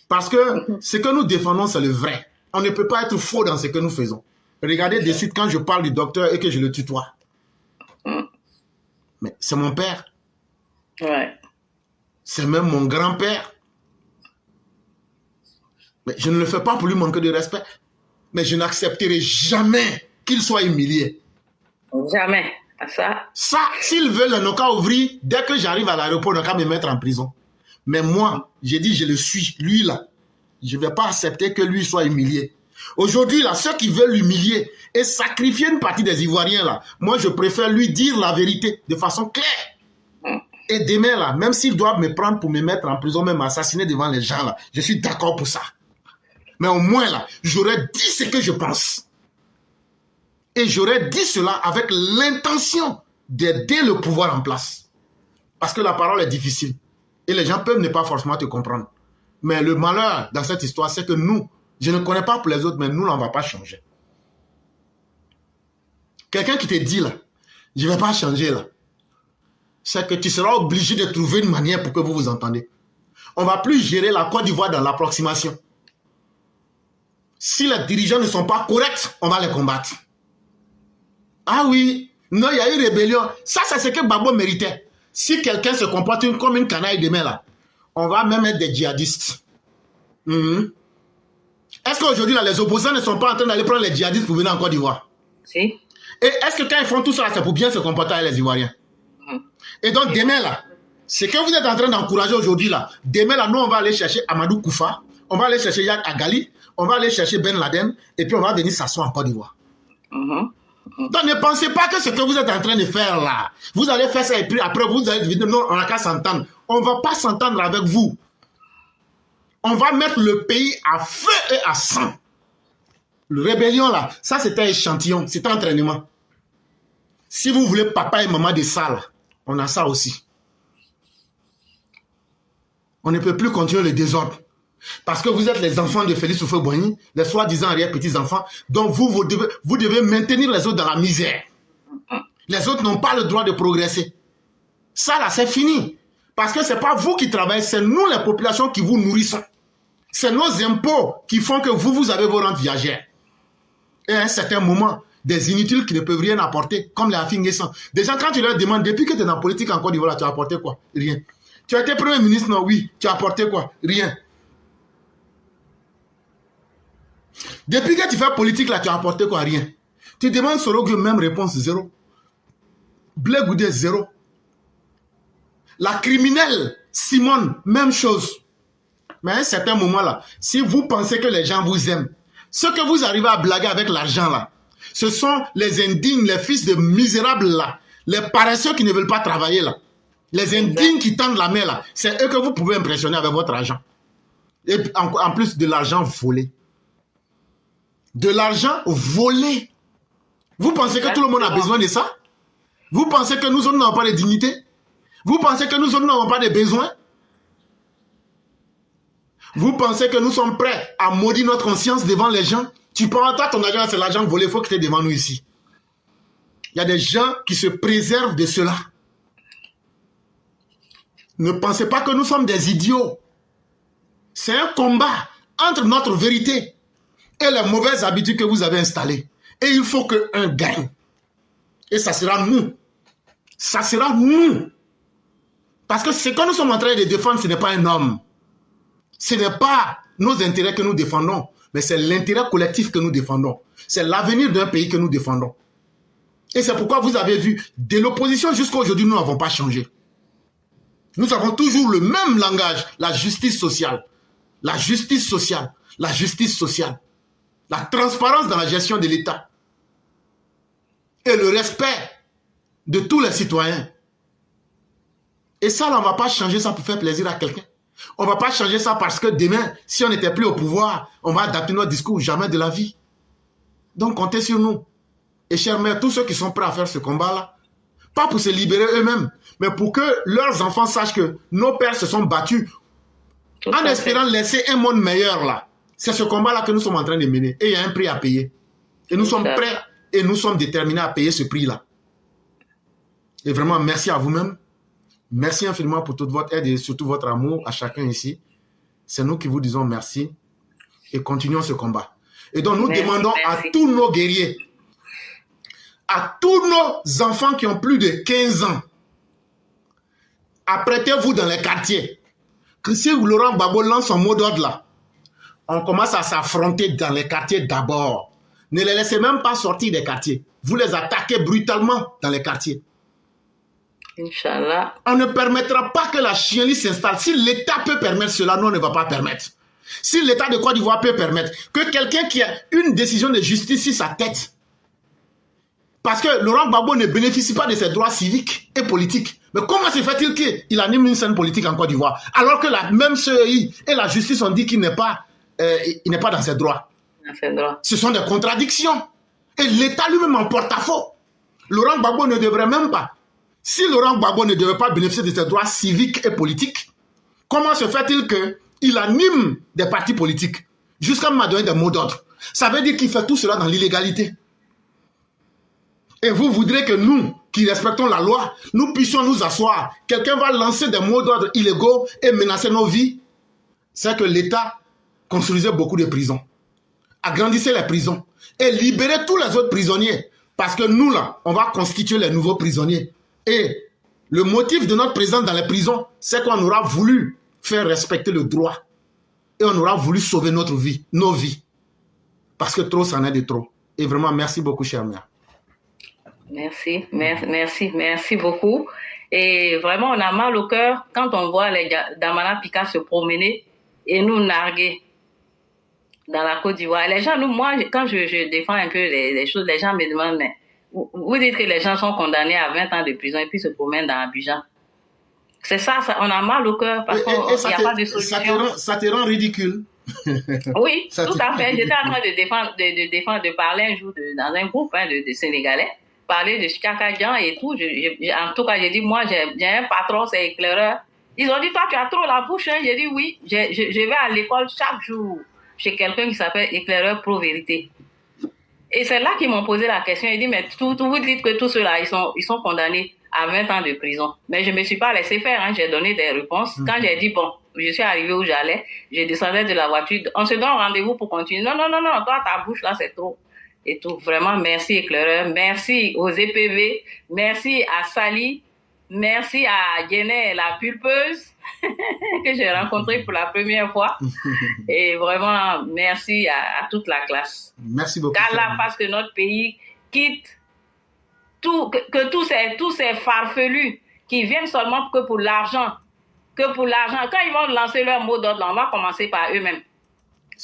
Parce que ce que nous défendons, c'est le vrai. On ne peut pas être faux dans ce que nous faisons. Regardez de suite quand je parle du docteur et que je le tutoie. Mais c'est mon père. Ouais. C'est même mon grand-père. Mais je ne le fais pas pour lui manquer de respect. Mais je n'accepterai jamais qu'il soit humilié. Jamais. Ça, s'ils veulent, n'ont qu'à ouvrir. Dès que j'arrive à l'aéroport, n'ont qu'à me mettre en prison. Mais moi, j'ai dit, je le suis. Lui, là, je ne vais pas accepter que lui soit humilié. Aujourd'hui, là, ceux qui veulent l'humilier et sacrifier une partie des Ivoiriens, là, moi, je préfère lui dire la vérité de façon claire. Et demain, là, même s'ils doivent me prendre pour me mettre en prison, même m'assassiner devant les gens, là, je suis d'accord pour ça. Mais au moins, là, j'aurais dit ce que je pense. Et j'aurais dit cela avec l'intention d'aider le pouvoir en place. Parce que la parole est difficile. Et les gens peuvent ne pas forcément te comprendre. Mais le malheur dans cette histoire, c'est que nous, je ne connais pas pour les autres, mais nous, là, on ne va pas changer. Quelqu'un qui te dit, là, je ne vais pas changer, là, c'est que tu seras obligé de trouver une manière pour que vous vous entendez. On ne va plus gérer la Côte d'Ivoire dans l'approximation. Si les dirigeants ne sont pas corrects, on va les combattre. Ah oui, non, il y a eu rébellion. Ça, c'est ce que Gbagbo méritait. Si quelqu'un se comporte comme une canaille demain, là, on va même être des djihadistes. Est-ce qu'aujourd'hui, là, les opposants ne sont pas en train d'aller prendre les djihadistes pour venir en Côte d'Ivoire? Si. Et est-ce que quand ils font tout ça, c'est pour bien se comporter avec les Ivoiriens? Et donc, demain, là, ce que vous êtes en train d'encourager aujourd'hui, là, demain, là, nous, on va aller chercher Amadou Koufa, on va aller chercher Yak Agali, on va aller chercher Ben Laden, et puis on va venir s'asseoir en Côte d'Ivoire. Donc ne pensez pas que ce que vous êtes en train de faire là, vous allez faire ça et puis après vous allez dire non, on n'a qu'à s'entendre. On ne va pas s'entendre avec vous. On va mettre le pays à feu et à sang. Le rébellion là, ça c'était un échantillon, c'était un entraînement. Si vous voulez papa et maman de ça là, on a ça aussi. On ne peut plus continuer le désordre. Parce que vous êtes les enfants de Félix Houphouët-Boigny, les soi-disant arrière-petits-enfants, donc vous devez maintenir les autres dans la misère. Les autres n'ont pas le droit de progresser. Ça là, c'est fini. Parce que ce n'est pas vous qui travaillez, c'est nous les populations qui vous nourrissons. C'est nos impôts qui font que vous avez vos rentes viagères. Et à un certain moment, des inutiles qui ne peuvent rien apporter, comme les Afinguessants. Des gens, quand tu leur demandes, depuis que tu es dans la politique en Côte d'Ivoire, tu as apporté quoi? Rien. Tu as été Premier ministre, non? Oui. Tu as apporté quoi? Rien. Depuis que tu fais politique, là, tu as apporté quoi? Rien. Tu demandes Sorogio, même réponse, zéro. Blé Goudé, zéro. La criminelle, Simone, même chose. Mais à un certain moment, là, si vous pensez que les gens vous aiment, ce que vous arrivez à blaguer avec l'argent, là, ce sont les indignes, les fils de misérables, là, les paresseux qui ne veulent pas travailler, là. Les indignes qui tendent la main, là, c'est eux que vous pouvez impressionner avec votre argent. Et en plus de l'argent volé. De l'argent volé. Vous pensez que tout le monde a besoin de ça? Vous pensez que nous autres n'avons pas de dignité? Vous pensez que nous autres n'avons pas de besoins? Vous pensez que nous sommes prêts à maudire notre conscience devant les gens? Tu prends toi ton argent, c'est l'argent volé, il faut que tu es devant nous ici. Il y a des gens qui se préservent de cela. Ne pensez pas que nous sommes des idiots. C'est un combat entre notre vérité et les mauvaises habitudes que vous avez installées. Et il faut qu'un gagne. Et ça sera nous. Ça sera nous. Parce que ce que nous sommes en train de défendre, ce n'est pas un homme. Ce n'est pas nos intérêts que nous défendons, mais c'est l'intérêt collectif que nous défendons. C'est l'avenir d'un pays que nous défendons. Et c'est pourquoi vous avez vu, de l'opposition jusqu'à aujourd'hui, nous n'avons pas changé. Nous avons toujours le même langage, la justice sociale. La justice sociale. La justice sociale. La transparence dans la gestion de l'État. Et le respect de tous les citoyens. Et ça, là, on ne va pas changer ça pour faire plaisir à quelqu'un. On ne va pas changer ça parce que demain, si on n'était plus au pouvoir, on va adapter notre discours jamais de la vie. Donc, comptez sur nous. Et chers mères, tous ceux qui sont prêts à faire ce combat-là, pas pour se libérer eux-mêmes, mais pour que leurs enfants sachent que nos pères se sont battus en espérant laisser un monde meilleur là. C'est ce combat-là que nous sommes en train de mener. Et il y a un prix à payer. Et nous sommes prêts et nous sommes déterminés à payer ce prix-là. Et vraiment, merci à vous-même. Merci infiniment pour toute votre aide et surtout votre amour à chacun ici. C'est nous qui vous disons merci et continuons ce combat. Et donc, nous demandons à tous nos guerriers, à tous nos enfants qui ont plus de 15 ans, apprêtez-vous dans les quartiers. Que si Laurent Gbagbo lance son mot d'ordre là, on commence à s'affronter dans les quartiers d'abord. Ne les laissez même pas sortir des quartiers. Vous les attaquez brutalement dans les quartiers. Inch'Allah. On ne permettra pas que la chienlit s'installe. Si l'État peut permettre cela, nous on ne va pas permettre. Si l'État de Côte d'Ivoire peut permettre que quelqu'un qui a une décision de justice sur sa tête, parce que Laurent Gbagbo ne bénéficie pas de ses droits civiques et politiques. Mais comment se fait-il qu'il anime une scène politique en Côte d'Ivoire alors que la même CEI et la justice ont dit qu'il n'est pas, dans ses droits. Ce sont des contradictions. Et l'État lui-même en porte-à-faux. Laurent Gbagbo ne devrait même pas. Si Laurent Gbagbo ne devait pas bénéficier de ses droits civiques et politiques, comment se fait-il qu'il anime des partis politiques jusqu'à me donner des mots d'ordre? Ça veut dire qu'il fait tout cela dans l'illégalité. Et vous voudrez que nous, qui respectons la loi, nous puissions nous asseoir. Quelqu'un va lancer des mots d'ordre illégaux et menacer nos vies. C'est que l'État construisait beaucoup de prisons, agrandissait les prisons et libérait tous les autres prisonniers. Parce que nous, là, on va constituer les nouveaux prisonniers. Et le motif de notre présence dans les prisons, c'est qu'on aura voulu faire respecter le droit. Et on aura voulu sauver notre vie, nos vies. Parce que trop, c'en est de trop. Et vraiment, merci beaucoup, chère mère. Merci beaucoup. Et vraiment, on a mal au cœur quand on voit les Damana Pika se promener et nous narguer dans la Côte d'Ivoire. Les gens, moi, quand je défends un peu les choses, les gens me demandent, mais vous dites que les gens sont condamnés à 20 ans de prison et puis se promènent dans Abidjan. C'est ça, on a mal au cœur parce qu'il n'y a pas de solution. Ça te rend ridicule. Oui, tout à fait. J'étais en train de parler un jour dans un groupe de Sénégalais, parler de Chikakadjan et tout. En tout cas, j'ai dit, moi, j'ai un patron, c'est éclaireur. Ils ont dit, toi, tu as trop la bouche. Hein? J'ai dit, oui, je vais à l'école chaque jour chez quelqu'un qui s'appelle éclaireur pro-vérité. Et c'est là qu'ils m'ont posé la question. Ils disent, mais vous dites que tous ceux-là, ils sont condamnés à 20 ans de prison. Mais je ne me suis pas laissé faire. Hein. J'ai donné des réponses. Quand j'ai dit, bon, je suis arrivée où j'allais, je descendais de la voiture. On se donne rendez-vous pour continuer. Non, toi, ta bouche là, c'est trop. Et tout. Vraiment, merci éclaireur. Merci aux EPV. Merci à Sally. Merci à Guéné, la pulpeuse, que j'ai rencontrée pour la première fois. Et vraiment, merci à toute la classe. Merci beaucoup. Car là, parce que notre pays quitte que tous ces farfelus qui viennent seulement que pour l'argent. Quand ils vont lancer leur mot d'ordre, on va commencer par eux-mêmes.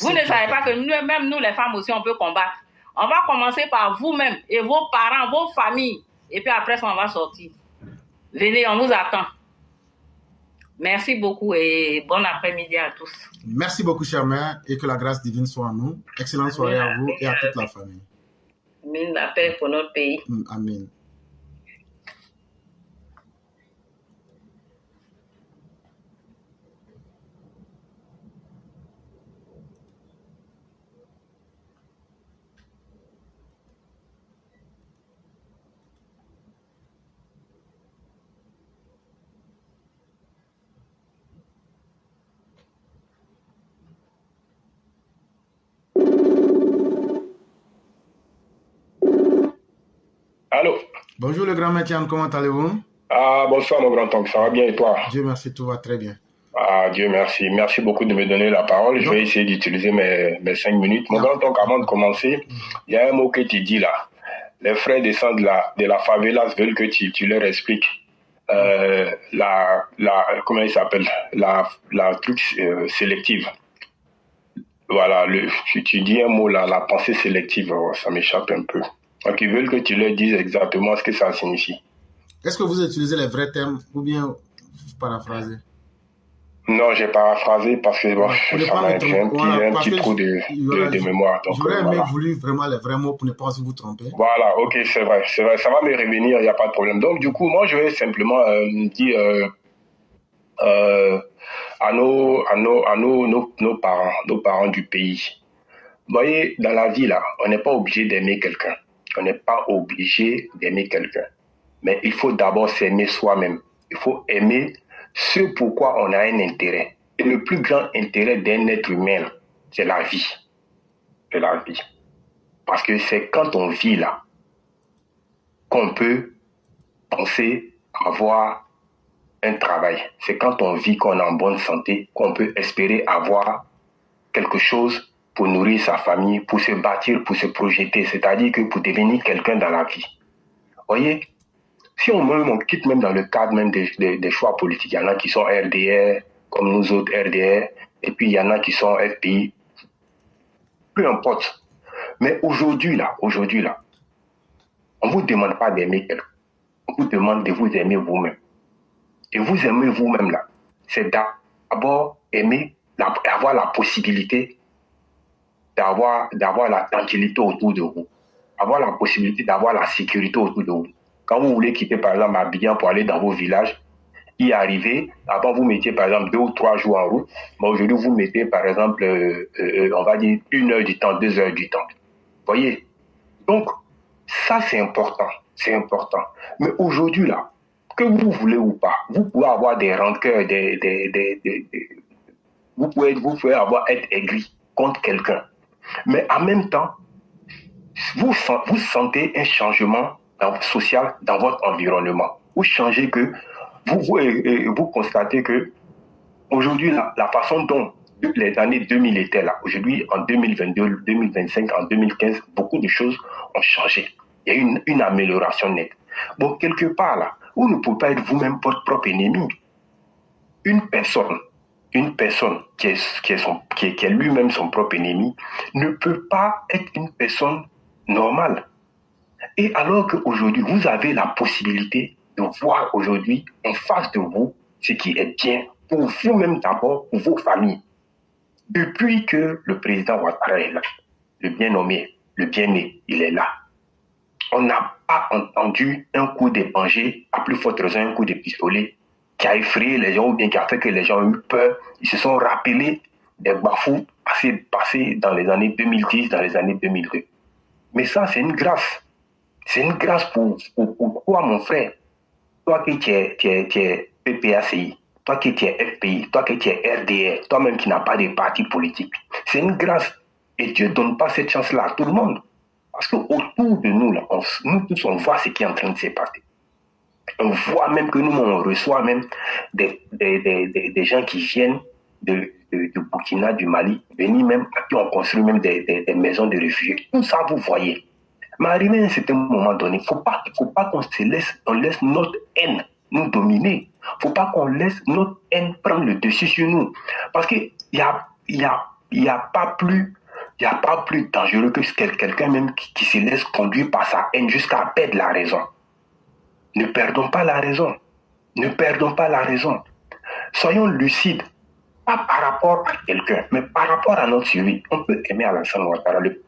Vous ne savez pas que nous-mêmes, nous les femmes aussi, on peut combattre. On va commencer par vous-même et vos parents, vos familles. Et puis après ça, on va sortir. Venez, on vous attend. Merci beaucoup et bon après-midi à tous. Merci beaucoup, chère mère, et que la grâce divine soit en nous. Excellente soirée à vous et à toute la famille. Amen, la paix pour notre pays. Amen. Allô? Bonjour le grand Mathian, comment allez-vous? Ah, bonsoir mon grand-oncle, ça va bien et toi? Dieu merci, tout va très bien. Ah, Dieu merci. Merci beaucoup de me donner la parole. Je Donc, vais essayer d'utiliser mes 5 minutes. Mon grand-oncle, avant de commencer, il y a un mot que tu dis là. Les frères descendent de la favelas veulent que tu leur expliques comment il s'appelle? La truc sélective. Voilà, tu dis un mot là, la pensée sélective, ça m'échappe un peu. Donc ils veulent que tu leur dises exactement ce que ça signifie. Est-ce que vous utilisez les vrais termes ou bien vous paraphrasez? Non, j'ai paraphrasé parce que bon, Pour ne ça pas m'a me tromper, un voilà, petit parce trou que de mémoire. Donc, j'aurais aimé voilà. voulu vraiment les vrais mots pour ne pas aussi vous tromper. Voilà, ok, c'est vrai, ça va me revenir, il n'y a pas de problème. Donc, du coup, moi, je vais simplement dire à nos parents du pays. Vous voyez, dans la vie, là, on n'est pas obligé d'aimer quelqu'un. On n'est pas obligé d'aimer quelqu'un. Mais il faut d'abord s'aimer soi-même. Il faut aimer ce pourquoi on a un intérêt. Et le plus grand intérêt d'un être humain, c'est la vie. C'est la vie. Parce que c'est quand on vit là qu'on peut penser avoir un travail. C'est quand on vit qu'on est en bonne santé qu'on peut espérer avoir quelque chose pour nourrir sa famille, pour se bâtir, pour se projeter, c'est-à-dire que pour devenir quelqu'un dans la vie. Vous voyez, si on quitte même dans le cadre même des choix politiques, il y en a qui sont RDR, comme nous autres RDR, et puis il y en a qui sont FPI, peu importe. Mais aujourd'hui là, on ne vous demande pas d'aimer quelqu'un, on vous demande de vous aimer vous-même. Et vous aimer vous-même là, c'est d'abord aimer, avoir la possibilité d'avoir la tranquillité autour de vous, avoir la possibilité d'avoir la sécurité autour de vous. Quand vous voulez quitter par exemple Abidjan pour aller dans vos villages, y arriver, avant vous mettiez par exemple 2 ou 3 jours en route, mais aujourd'hui vous mettez par exemple, on va dire 1 heure du temps, 2 heures du temps. Vous voyez? Donc, ça c'est important, c'est important. Mais aujourd'hui là, que vous voulez ou pas, vous pouvez avoir des rancœurs, vous pouvez être aigri contre quelqu'un. Mais en même temps, vous sentez un changement social dans votre environnement. Vous changez que, vous constatez que aujourd'hui, la façon dont les années 2000 étaient là, aujourd'hui, en 2022, 2025, en 2015, beaucoup de choses ont changé. Il y a eu une amélioration nette. Bon, quelque part là, vous ne pouvez pas être vous-même votre propre ennemi. Une personne qui est lui-même son propre ennemi ne peut pas être une personne normale. Et alors qu'aujourd'hui, vous avez la possibilité de voir aujourd'hui en face de vous ce qui est bien pour vous-même d'abord, pour vos familles. Depuis que le président Ouattara est là, le bien nommé, le bien né, il est là. On n'a pas entendu un coup d'épongé, à plus forte raison un coup de pistolet, qui a effrayé les gens ou bien qui a fait que les gens ont eu peur. Ils se sont rappelés des bafous passés dans les années 2010, dans les années 2002. Mais ça, c'est une grâce. C'est une grâce pour toi, mon frère. Toi qui es PPACI, toi qui es FPI, toi qui es RDR, toi-même qui n'as pas de parti politique. C'est une grâce. Et Dieu ne donne pas cette chance-là à tout le monde. Parce qu'autour de nous, là, nous tous, on voit ce qui est en train de se passer. On voit même que nous, on reçoit même des gens qui viennent de Burkina, du Mali, venir même, à qui on construit même des maisons de réfugiés. Tout ça, vous voyez. Mais arrivé à un certain moment donné, il ne faut pas qu'on laisse notre haine nous dominer. Il ne faut pas qu'on laisse notre haine prendre le dessus sur nous. Parce qu'il n'y a pas plus dangereux que quelqu'un même qui se laisse conduire par sa haine jusqu'à perdre la raison. Ne perdons pas la raison. Ne perdons pas la raison. Soyons lucides. Pas par rapport à quelqu'un, mais par rapport à notre survie. On peut aimer Alassane Ouattara, le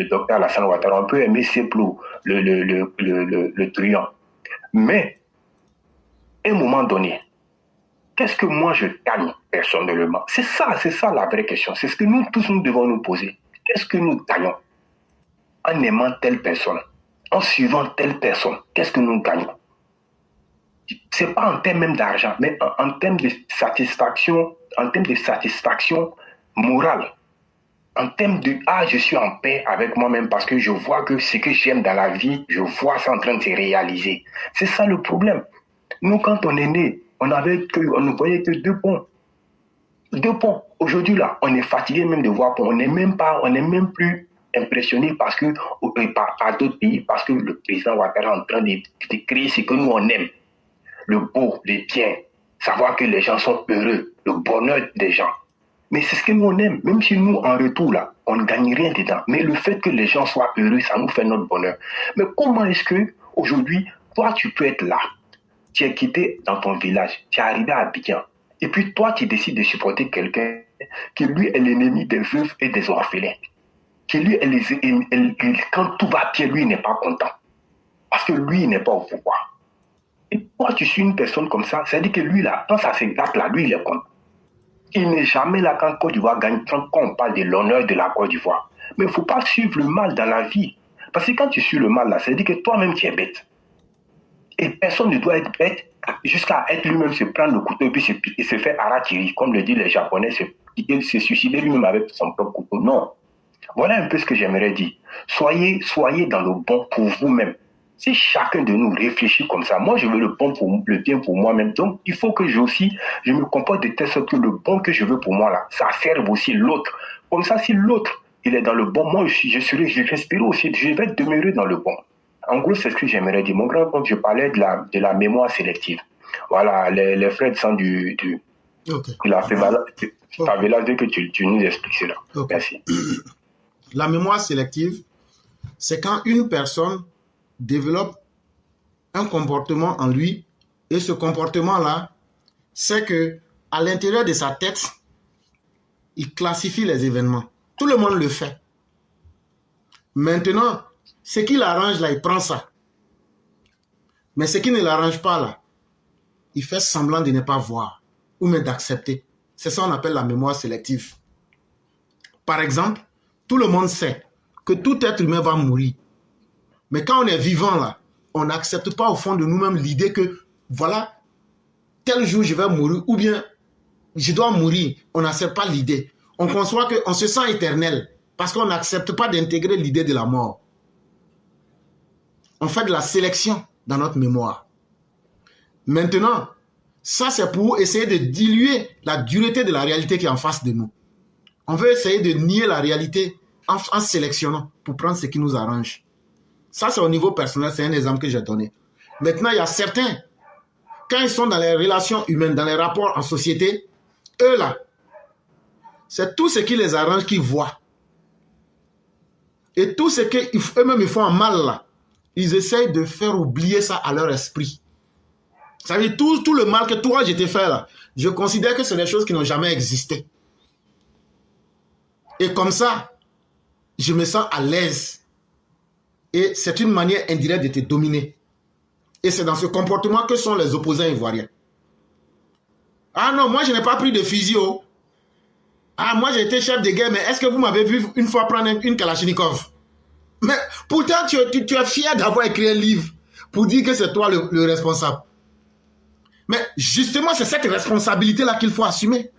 docteur Alassane Ouattara, on peut aimer Seplou, le truand. Mais, à un moment donné, qu'est-ce que moi je gagne personnellement? C'est ça la vraie question. C'est ce que nous tous nous devons nous poser. Qu'est-ce que nous gagnons en aimant telle personne, en suivant telle personne? Qu'est-ce que nous gagnons? C'est pas en termes même d'argent, mais en termes de satisfaction morale. En termes de je suis en paix avec moi-même parce que je vois que ce que j'aime dans la vie, je vois ça en train de se réaliser. C'est ça le problème. Nous, quand on est né, on ne voyait que 2 ponts. 2 ponts. Aujourd'hui, là, on est fatigué même de voir ponts. On n'est même plus impressionné parce que, par d'autres pays, parce que le président Ouattara est en train de créer ce que nous, on aime. Le beau, le bien. Savoir que les gens sont heureux. Le bonheur des gens. Mais c'est ce que nous on aime, même si nous en retour là, on ne gagne rien dedans. Mais le fait que les gens soient heureux, ça nous fait notre bonheur. Mais comment est-ce que aujourd'hui, toi tu peux être là, tu es quitté dans ton village, tu es arrivé à Abidjan, et puis toi tu décides de supporter quelqu'un qui lui est l'ennemi des veuves et des orphelins, qui lui quand tout va bien, lui il n'est pas content, parce que lui il n'est pas au pouvoir. Et toi tu suis une personne comme ça, c'est-à-dire que lui là, quand ça se gâte là, lui il est content. Il n'est jamais là quand Côte d'Ivoire gagne, quand on parle de l'honneur de la Côte d'Ivoire. Mais il ne faut pas suivre le mal dans la vie. Parce que quand tu suis le mal là, c'est-à-dire que toi-même tu es bête. Et personne ne doit être bête jusqu'à être lui-même se prendre le couteau et puis se faire harakiri, comme le disent les Japonais, se suicider lui-même avec son propre couteau. Non. Voilà un peu ce que j'aimerais dire. Soyez dans le bon pour vous-même. Si chacun de nous réfléchit comme ça, moi je veux le bien pour moi-même, donc il faut que je me comporte de telle sorte que le bon que je veux pour moi là, ça serve aussi l'autre. Comme ça, si l'autre il est dans le bon, moi je respirerai aussi, je vais demeurer dans le bon. En gros, c'est ce que j'aimerais dire. Mon grand compte, je parlais de la mémoire sélective. Voilà, les frais de sang de la favela, dès que tu nous expliques cela. Okay. Merci. La mémoire sélective, c'est quand une personne développe un comportement en lui et ce comportement-là, c'est que à l'intérieur de sa tête, il classifie les événements. Tout le monde le fait. Maintenant, ce qui l'arrange là, il prend ça. Mais ce qui ne l'arrange pas là, il fait semblant de ne pas voir ou même d'accepter. C'est ça qu'on appelle la mémoire sélective. Par exemple, tout le monde sait que tout être humain va mourir. Mais quand on est vivant là, on n'accepte pas au fond de nous-mêmes l'idée que, voilà, tel jour je vais mourir ou bien je dois mourir. On n'accepte pas l'idée. On conçoit qu'on se sent éternel parce qu'on n'accepte pas d'intégrer l'idée de la mort. On fait de la sélection dans notre mémoire. Maintenant, ça c'est pour essayer de diluer la dureté de la réalité qui est en face de nous. On veut essayer de nier la réalité en sélectionnant pour prendre ce qui nous arrange. Ça, c'est au niveau personnel, c'est un exemple que j'ai donné. Maintenant, il y a certains, quand ils sont dans les relations humaines, dans les rapports en société, eux là, c'est tout ce qui les arrange qu'ils voient. Et tout ce qu'eux-mêmes ils font en mal là, ils essayent de faire oublier ça à leur esprit. Ça veut dire tout le mal que toi, je t'ai fait là, je considère que c'est des choses qui n'ont jamais existé. Et comme ça, je me sens à l'aise. Et c'est une manière indirecte de te dominer. Et c'est dans ce comportement que sont les opposants ivoiriens. Ah non, moi je n'ai pas pris de fusil. Ah, moi j'ai été chef de guerre, mais est-ce que vous m'avez vu une fois prendre une Kalachnikov? Mais pourtant tu es fier d'avoir écrit un livre pour dire que c'est toi le responsable. Mais justement, c'est cette responsabilité-là qu'il faut assumer.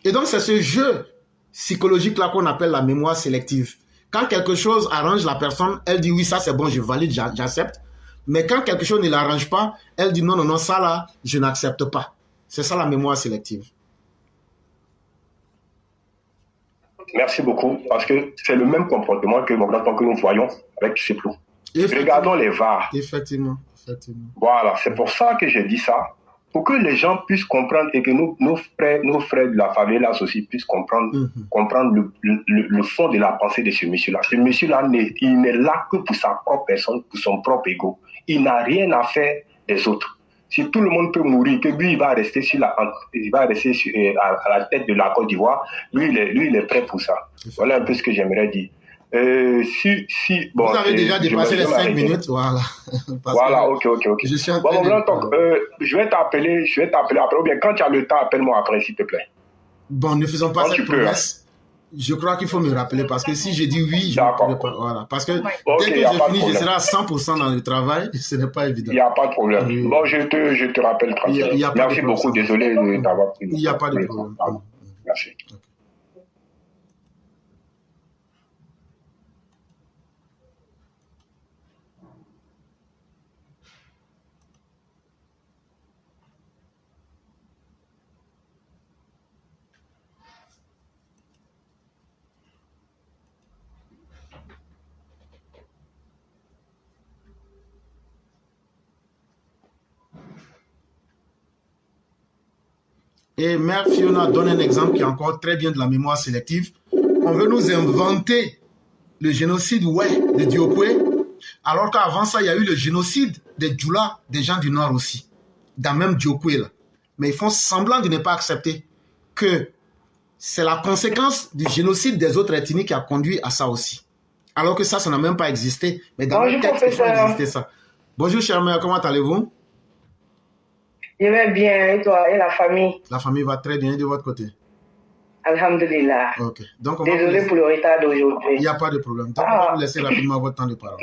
Et donc c'est ce jeu psychologique-là qu'on appelle la mémoire sélective. Quand quelque chose arrange la personne, elle dit oui, ça c'est bon, je valide, j'accepte. Mais quand quelque chose ne l'arrange pas, elle dit non, non, non, ça là, je n'accepte pas. C'est ça la mémoire sélective. Merci beaucoup, parce que c'est le même comportement que nous voyons avec Ciplou. Regardons les VAR. Effectivement. Voilà, c'est pour ça que j'ai dit ça. Pour que les gens puissent comprendre et que nos frères de la favela aussi puissent comprendre le fond de la pensée de ce monsieur-là. Ce monsieur-là, il n'est là que pour sa propre personne, pour son propre ego. Il n'a rien à faire des autres. Si tout le monde peut mourir, que lui, il va rester à la tête de la Côte d'Ivoire, lui, il est prêt pour ça. Voilà un peu ce que j'aimerais dire. Vous avez déjà dépassé les 5 minutes, voilà. Voilà, ok. Je vais t'appeler après, ou bien quand tu as le temps, appelle-moi après, s'il te plaît. Bon, ne faisons pas cette promesse. Je crois qu'il faut me rappeler, parce que si je dis oui, je ne pourrai pas. Voilà. Parce que dès que je finis, je serai à 100% dans le travail, ce n'est pas évident. Il n'y a pas de problème. Bon, je te rappelle tranquillement. Merci beaucoup, désolé d'avoir pris. Il n'y a pas de problème. Merci. Et Mère Fiona donne un exemple qui est encore très bien de la mémoire sélective. On veut nous inventer le génocide de Diokwe, alors qu'avant ça, il y a eu le génocide des Djoula, des gens du Nord aussi, dans même Diokwe. Là. Mais ils font semblant de ne pas accepter que c'est la conséquence du génocide des autres ethnies qui a conduit à ça aussi. Alors que ça n'a même pas existé. Mais dans le texte, il faut exister ça. Bonjour, chère mère, comment allez-vous? Je vais bien, et toi, et la famille? La famille va très bien, de votre côté? Alhamdulillah. Ok. Donc, désolé pour le retard d'aujourd'hui. Il n'y a pas de problème. Donc, on va vous laisser rapidement votre temps de parole.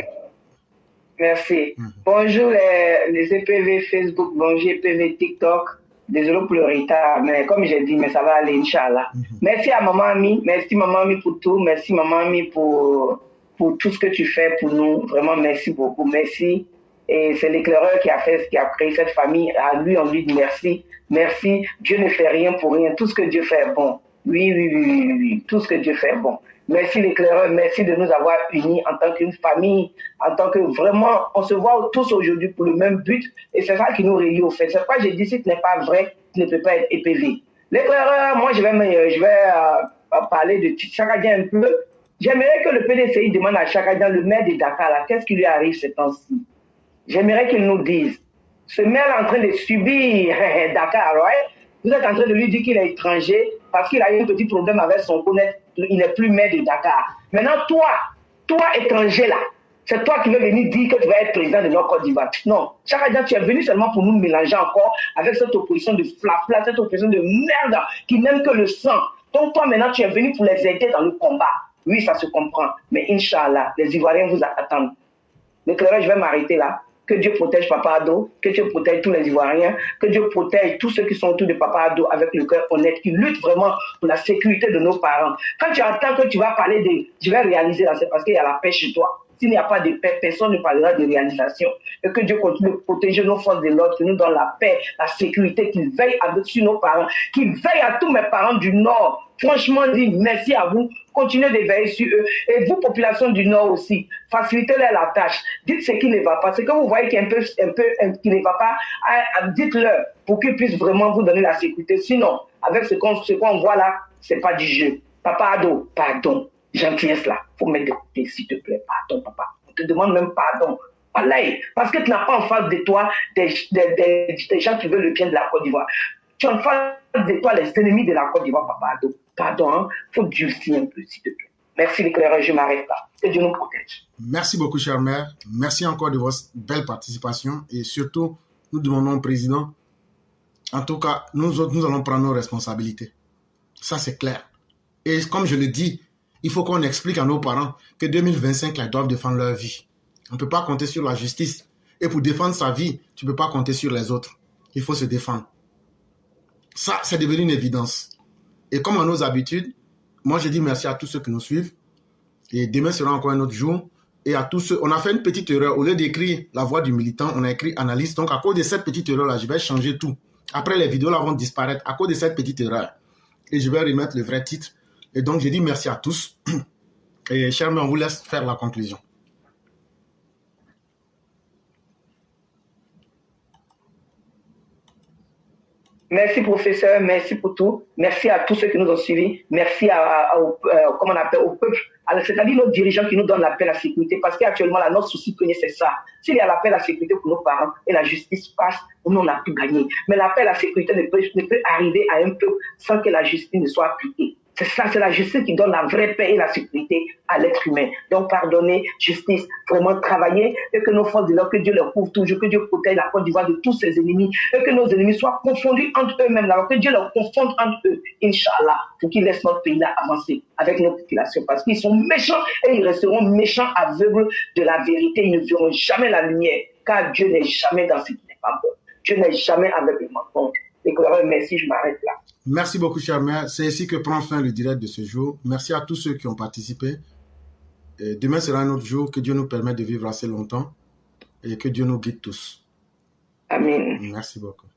Merci. Bonjour les EPV Facebook, bonjour EPV TikTok. Désolé pour le retard, mais comme j'ai dit, mais ça va aller, Inch'Allah. Merci à Maman Ami, merci Maman Ami pour tout, merci Maman Ami pour tout ce que tu fais pour nous. Vraiment, merci beaucoup, merci. Et c'est l'éclaireur qui a créé cette famille. À lui, on lui dit merci. Merci. Dieu ne fait rien pour rien. Tout ce que Dieu fait est bon. Oui. Tout ce que Dieu fait est bon. Merci l'éclaireur. Merci de nous avoir unis en tant qu'une famille. En tant que vraiment, on se voit tous aujourd'hui pour le même but. Et c'est ça qui nous réunit au fait. C'est pourquoi j'ai dit, si ce n'est pas vrai, tu ne peux pas être EPV. L'éclaireur, moi, je vais parler de Chakadien un peu. J'aimerais que le PDCI demande à Chakadien, le maire de Dakar, là, qu'est-ce qui lui arrive ce temps-ci? J'aimerais qu'il nous dise. Ce maire est en train de subir Dakar, right? Vous êtes en train de lui dire qu'il est étranger parce qu'il a eu un petit problème avec son connaître. Il n'est plus maire de Dakar. Maintenant, toi étranger là, c'est toi qui veux venir dire que tu vas être président de notre Côte d'Ivoire. Non, Chakadien, tu es venu seulement pour nous mélanger encore avec cette opposition de flafla, cette opposition de merde qui n'aime que le sang. Donc toi maintenant, tu es venu pour les aider dans le combat. Oui, ça se comprend. Mais Inch'Allah, les Ivoiriens vous attendent. L'éclaireur, je vais m'arrêter là. Que Dieu protège Papa Ado, que Dieu protège tous les Ivoiriens, que Dieu protège tous ceux qui sont autour de Papa Ado avec le cœur honnête, qui luttent vraiment pour la sécurité de nos parents. Quand tu entends que tu vas parler de « je vais réaliser là », c'est parce qu'il y a la paix chez toi. S'il n'y a pas de paix, personne ne parlera de réalisation. Et que Dieu continue de protéger nos forces de l'ordre, qui nous donne la paix, la sécurité, qu'il veille sur nos parents, qu'il veille à tous mes parents du Nord. Franchement, dis merci à vous. Continuez de veiller sur eux. Et vous, population du Nord aussi, facilitez-leur la tâche. Dites ce qui ne va pas. Ce que vous voyez qui ne va pas, dites-leur pour qu'ils puissent vraiment vous donner la sécurité. Sinon, avec ce qu'on voit là, c'est pas du jeu. Papa Ado, pardon. Gentillesse là. Faut mettre de côté, s'il te plaît. Pardon, papa. On te demande même pardon. Wallahi. Parce que tu n'as pas en face de toi des gens qui veulent le bien de la Côte d'Ivoire. Tu as en face de toi les ennemis de la Côte d'Ivoire, papa Ado. Pardon, hein? Faut durcir un peu, s'il te plaît. Merci l'éclaireur, je m'arrête là. Que Dieu nous protège. Merci beaucoup, chère mère. Merci encore de votre belle participation. Et surtout, nous demandons au président, en tout cas, nous autres, nous allons prendre nos responsabilités. Ça, c'est clair. Et comme je le dis, il faut qu'on explique à nos parents que 2025, là, ils doivent défendre leur vie. On ne peut pas compter sur la justice. Et pour défendre sa vie, tu ne peux pas compter sur les autres. Il faut se défendre. Ça, c'est devenu une évidence. Et comme à nos habitudes, moi, je dis merci à tous ceux qui nous suivent. Et demain sera encore un autre jour. Et à tous ceux... On a fait une petite erreur. Au lieu d'écrire la voix du militant, on a écrit analyste. Donc, à cause de cette petite erreur-là, je vais changer tout. Après, les vidéos là vont disparaître à cause de cette petite erreur. Et je vais remettre le vrai titre. Et donc, je dis merci à tous. Et chers mères, on vous laisse faire la conclusion. Merci, professeur. Merci pour tout. Merci à tous ceux qui nous ont suivis. Merci comment on appelle, au peuple. C'est-à-dire nos dirigeants qui nous donnent la paix, la sécurité. Parce qu'actuellement, là, notre souci premier, c'est ça. S'il y a la paix, la sécurité pour nos parents et la justice passe, nous, on a tout gagné. Mais la paix, la sécurité ne peut arriver à un peuple sans que la justice ne soit appliquée. C'est ça, c'est la justice qui donne la vraie paix et la sécurité à l'être humain. Donc, pardonnez, justice, vraiment travailler et que nos forces de l'ordre, que Dieu les couvre toujours, que Dieu protège la Côte d'Ivoire de tous ses ennemis et que nos ennemis soient confondus entre eux-mêmes, alors que Dieu les confonde entre eux, Inch'Allah, pour qu'ils laissent notre pays là avancer avec nos populations parce qu'ils sont méchants et ils resteront méchants, aveugles de la vérité. Ils ne verront jamais la lumière car Dieu n'est jamais dans ce qui n'est pas bon. Dieu n'est jamais avec le mensonge. Et merci, je m'arrête là. Merci beaucoup, chère mère. C'est ici que prend fin le direct de ce jour. Merci à tous ceux qui ont participé. Et demain sera un autre jour. Que Dieu nous permette de vivre assez longtemps et que Dieu nous guide tous. Amen. Merci beaucoup.